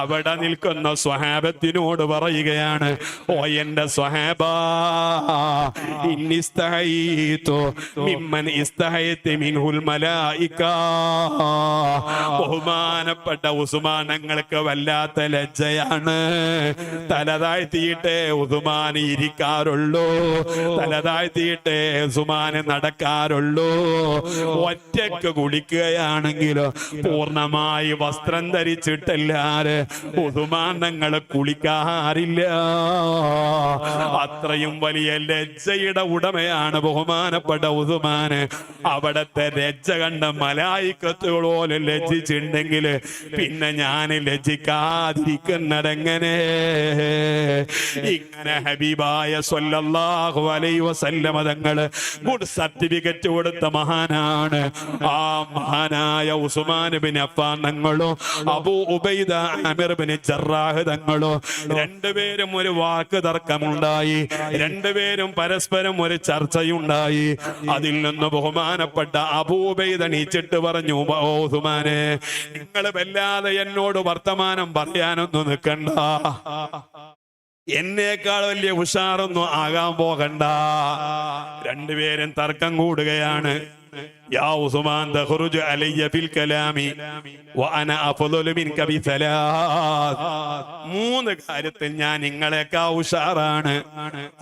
S1: അവിടെ നിൽക്കുന്ന സ്വഹാബത്തിനോട് പറയുകയാണ്, ഓ എന്റെ സ്വഹാബാ, ഇന്നിസ്തഹൈതു മിമ്മൻ ഇസ്തഹൈത മിൻഹുൽ മലായിക. ബഹുമാനപ്പെട്ട ഉസ്മാൻ തങ്ങൾക്ക് വല്ലാത്ത ലജ്ജയാണ്, തല താഴ്ത്തി താഴ്ത്തിയിട്ടേ ഉസ്മാന് ഇരിക്കാറുള്ളൂ, തല താഴ്ത്തിയിട്ടേ ഉസ്മാന് നടക്കാറുള്ളൂ. ഒറ്റയ്ക്ക് കുളിക്കുകയാണെങ്കിലോ പൂർണ്ണമായി വസ്ത്രം ധരിച്ചിട്ടല്ലാതെ ഉസ്മാൻ തങ്ങൾ കുളിക്കാറില്ല. അത്രയും വലിയ ലജ്ജയുടെ ഉടമയാണ് ബഹുമാനപ്പെട്ട ഉസ്മാന്. അവിടത്തെ ലജ്ജ കണ്ട മലായിക്കത്തുകളോലെ ലജ്ജിച്ചിട്ടുണ്ടെങ്കിൽ പിന്നെ ഞാൻ ലജ്ജിക്കാതിരിക്കുന്നതെങ്ങനെ? ഇങ്ങനെ ഹബീബായ സ്വല്ലല്ലാഹു അലൈഹി വസല്ലമ തങ്ങള് ഗുഡ് സർട്ടിഫിക്കറ്റ് കൊടുത്ത മഹാനാണ്. ആ മഹാനായ ഉസ്മാൻ ഇബ്നു അഫ്ഫാൻ തങ്ങളോ അബൂ ഉബൈദ ആമിർ ഇബ്നു ജറാഹ് തങ്ങളോ രണ്ടുപേരും ഒരു വാക്ക് തർക്കമുണ്ടായി, രണ്ടുപേരും പരസ്പരം ഒരു ചർച്ചയുണ്ടായി. അതിൽ നിന്ന് ബഹുമാനപ്പെട്ട അബൂ ഉബൈദ നീച്ചിട്ട് പറഞ്ഞു, ഉസ്മാനെ, നിങ്ങൾ വല്ലാതെ എന്നോട് വർത്തമാനം പറയാനൊന്നും നിൽക്കണ്ട, എന്നേക്കാൾ വലിയ ഉഷാറൊന്നും ആകാൻ പോകണ്ട. രണ്ടുപേരും തർക്കം കൂടുകയാണ്. യാ ഉസ്മാൻ തഖ്റുജു അലയ്യ ഫിൽ കലാമി വഅന അഫ്ളലു മിൻക ബിസലാസ്. മൂന്ന് കാര്യത്തിൽ ഞാൻ നിങ്ങളെക്കാൾ ഉഷാറാണ്,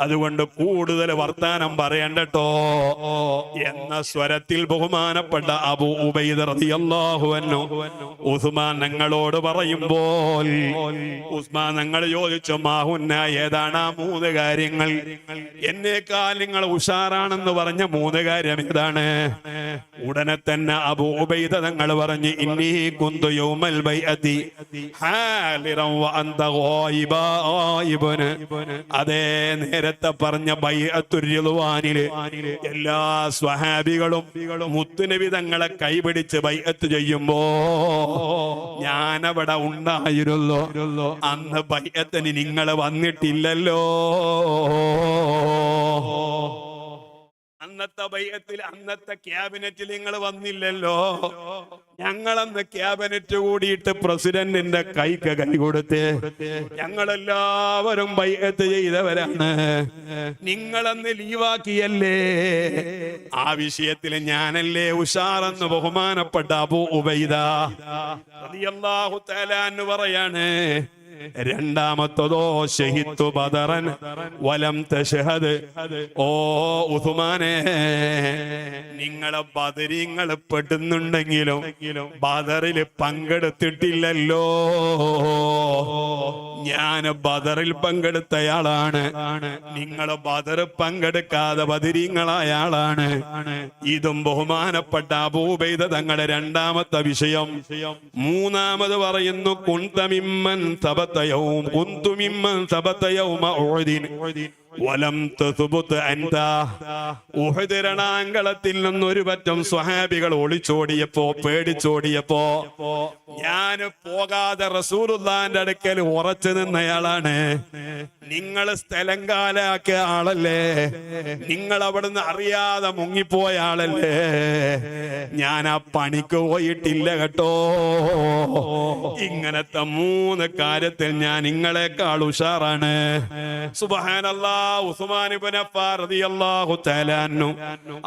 S1: അതുകൊണ്ട് കൂടുതൽ വർത്താനം പറയണ്ടട്ടോ എന്ന സ്വരത്തിൽ ബഹുമാനപ്പെട്ട അബൂ ഉബൈദ റളിയല്ലാഹു അൻഹു ഉസ്മാൻ ഞങ്ങളോട് പറയുമ്പോൾ ഉസ്മാൻ ഞങ്ങൾ ചോദിച്ചു, മാഹുന്ന, ഏതാണ് ആ മൂന്ന് കാര്യങ്ങൾ? എന്നേക്കാൾ നിങ്ങൾ ഉഷാറാണെന്ന് പറഞ്ഞ മൂന്ന് കാര്യം ഏതാണ്? ഉടനെ തന്നെ അബൂ ഉബൈദ തങ്ങൾ പറഞ്ഞു, ഇന്നി കുന്തു യൗമൽ ബൈഅതി ഹാലിറൻ വ അൻത ഗായിബൻ. അതേ നേരത്തെ പറഞ്ഞ ബൈഅത്തുർ റിദ്വാനിൽ എല്ലാ സ്വഹാബികളും മുത്തുനബി തങ്ങളെ കൈപിടിച്ച് ബൈഅത്ത് ചെയ്യുമ്പോ ഞാനവിടെ ഉണ്ടായിരുന്നു. അന്ന് ബൈഅത്തിന് നിങ്ങൾ വന്നിട്ടില്ലല്ലോ. അന്നത്തെ ബൈഅത്തിൽ, അന്നത്തെ ക്യാബിനറ്റിൽ നിങ്ങൾ വന്നില്ലല്ലോ. ഞങ്ങളന്ന് ക്യാബിനറ്റ് കൂടിയിട്ട് പ്രസിഡന്റിന്റെ കൈക്ക് കൈ കൊടുത്ത് ഞങ്ങളെല്ലാവരും ബൈഅത്ത് ചെയ്തവരാണ്. നിങ്ങളന്ന് ലീവാക്കിയല്ലേ. ആ വിഷയത്തിൽ ഞാനല്ലേ ഉഷാറെന്ന് ബഹുമാനപ്പെട്ട അബൂ ഉബൈദ റളിയല്ലാഹു തആല അൻഹു പറയാണ്. രണ്ടാമത്തതോ ശഹിദു ബദറൻ വലം തശഹദ്. ഓ ഉസ്മാനെ, നിങ്ങളെ ബദരീങ്ങൾ പെടുന്നുണ്ടെങ്കിലും ബദറിൽ പങ്കെടുത്തിട്ടില്ലല്ലോ. ഞാൻ ബദറിൽ പങ്കെടുത്തയാളാണ്, നിങ്ങൾ ബദർ പങ്കെടുക്കാതെ ബദരീങ്ങളായ ആളാണ്. ഇതും ബഹുമാനപ്പെട്ട അബൂ ഉബൈദ തങ്ങളുടെ രണ്ടാമത്തെ വിഷയം. മൂന്നാമത് പറയുന്നു, കുന്തമിമ്മൻ രണാങ്കളത്തിൽ നിന്നൊരു പറ്റം സ്വഹാബികൾ ഒളിച്ചോടിയപ്പോ, പേടിച്ചോടിയപ്പോ ഞാൻ പോകാതെ റസൂലുള്ളാഹിന്റെ അടുക്കൽ ഉറച്ചു നിന്നയാളാണ്. നിങ്ങൾ സ്ഥലം കാലാക്കിയ ആളല്ലേ, നിങ്ങൾ അവിടുന്ന് അറിയാതെ മുങ്ങിപ്പോയ ആളല്ലേ. ഞാൻ ആ പണിക്ക് പോയിട്ടില്ല കേട്ടോ. ഇങ്ങനത്തെ മൂന്ന് കാര്യത്തിൽ ഞാൻ നിങ്ങളെക്കാൾ ഉഷാറാണ്. സുബ്ഹാനല്ലാഹ്. ഉസ്മാൻ ഇബ്നു അഫ്ഫാൻ റളിയല്ലാഹു തആല അൻഹു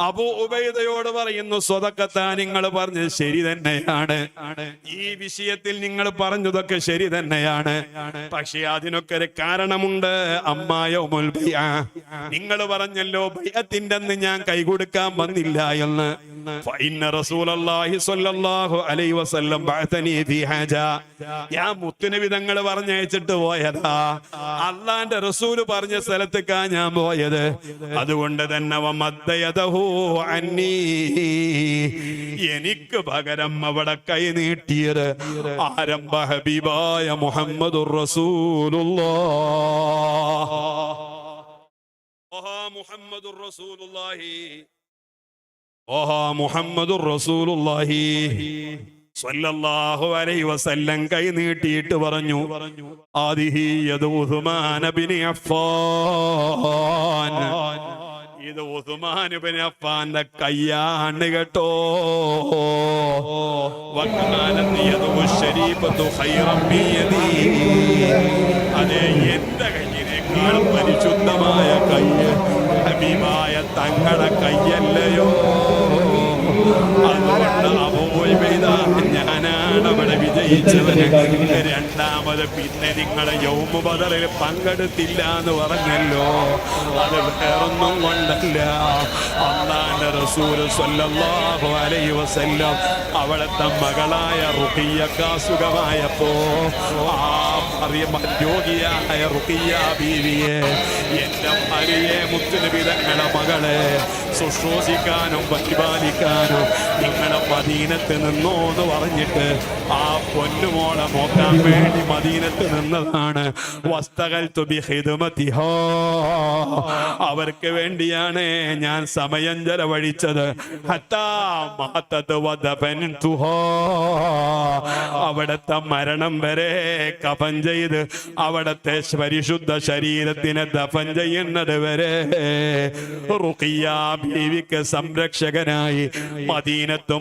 S1: അബൂ ഉബൈദയോട് പറയുന്നു, സ്വതക്കത്താ, നിങ്ങൾ പറഞ്ഞത് ശരി തന്നെയാണ്, ഈ വിഷയത്തിൽ നിങ്ങൾ പറഞ്ഞതൊക്കെ ശരി തന്നെയാണ്. പക്ഷേ അതിനൊക്കെ ഒരു കാരണമുണ്ട്. അമ്മായൗമുൽ ബൈഅ, നിങ്ങൾ പറഞ്ഞല്ലോ ബൈഅത്തിന്റെ അന്ന് ഞാൻ കൈകൊടുക്കാൻ വന്നില്ല എന്ന്. ഫഇന്ന റസൂലുള്ളാഹി സ്വല്ലല്ലാഹു അലൈഹി വസല്ലം ബഅതനി ഫീ ഹാജ. ഞാൻ മുത്തുനബി തങ്ങൾ പറഞ്ഞയച്ചിട്ട് പോയതാ, അള്ളാന്റെ റസൂല് പറഞ്ഞ സ്ഥലത്തേക്കാ ഞാൻ പോയത്. അതുകൊണ്ട് തന്നെ വമദ്ദയദഹു അന്നീ, എനിക്ക് പകരം അവിടെ കൈ നീട്ടിയത് ആരംഭ ഹബീബായ മുഹമ്മദുർ റസൂലുള്ളാഹ്. മുഹമ്മദുർ റസൂലുള്ളാഹി, മുഹമ്മദുർ റസൂലുള്ളാഹി സ്വല്ലല്ലാഹു അലൈഹി വസല്ലം കൈ നീട്ടിയിട്ട് പറഞ്ഞു, ആദിഹി യദു ഉസ്മാൻ ഇബ്നു അഫ്ഫാൻ. ഇത് ഉസ്മാൻ ഇബ്നു അഫ്ഫാന്റെ കയ്യാണ് കേട്ടോ. വകാനത് യദു ശരീഫത്തു ഖൈറൻ ബിയദി. അതേ, എന്റെ കയ്യിനേക്കാൾ പരിശുദ്ധമായ കയ്യ് ഹബീബായ തങ്ങളുടെ കയ്യല്ലയോ. അതുകൊണ്ട് അബൂ ഉബൈദ ഞാനാണ് അവിടെ വിജയിച്ചവന്. രണ്ടാമത് പിന്നെ നിങ്ങളെ യൗമ ബദറിൽ പങ്കെടുത്തില്ല എന്ന് പറഞ്ഞല്ലോ, അത് വേറൊന്നും കൊണ്ടല്ല. അല്ലാഹുവിന്റെ റസൂൽ സ്വല്ലല്ലാഹു അലൈഹി വസല്ലം അവിടുത്തെ മകളായ റുഖിയ്യക്ക് അസുഖമായപ്പോ ആ രോഗിയായ റുഖിയ്യ ബീവിയെ, എന്റെ ഭാര്യയെ, മുത്തുനബി തങ്ങളുടെ മകളെ ശുശ്രൂഷിക്കാനും പരിപാലിക്കാനും നിങ്ങളെ മദീനത്ത് നിന്നോ എന്ന് പറഞ്ഞിട്ട് ആ പൊന്നുമോളെ നോക്കാൻ വേണ്ടി മദീനത്ത് നിന്നതാണ്. വസ്തഖൽതു ബിഖിദ്മതിഹാ, അവർക്ക് വേണ്ടിയാണ് ഞാൻ സമയം ചെലവഴിച്ചത്. ഹത്താ മാതത് വദഫൻതുഹാ, അവിടുത്തെ മരണം വരെ കഫൻ ചെയ്ത് അവിടുത്തെ പരിശുദ്ധ ശരീരത്തിനെ ദഫൻ ചെയ്യുന്നത് വരെ റുഖിയ്യ ബീവിക്ക് സംരക്ഷകനായി മദീനത്തും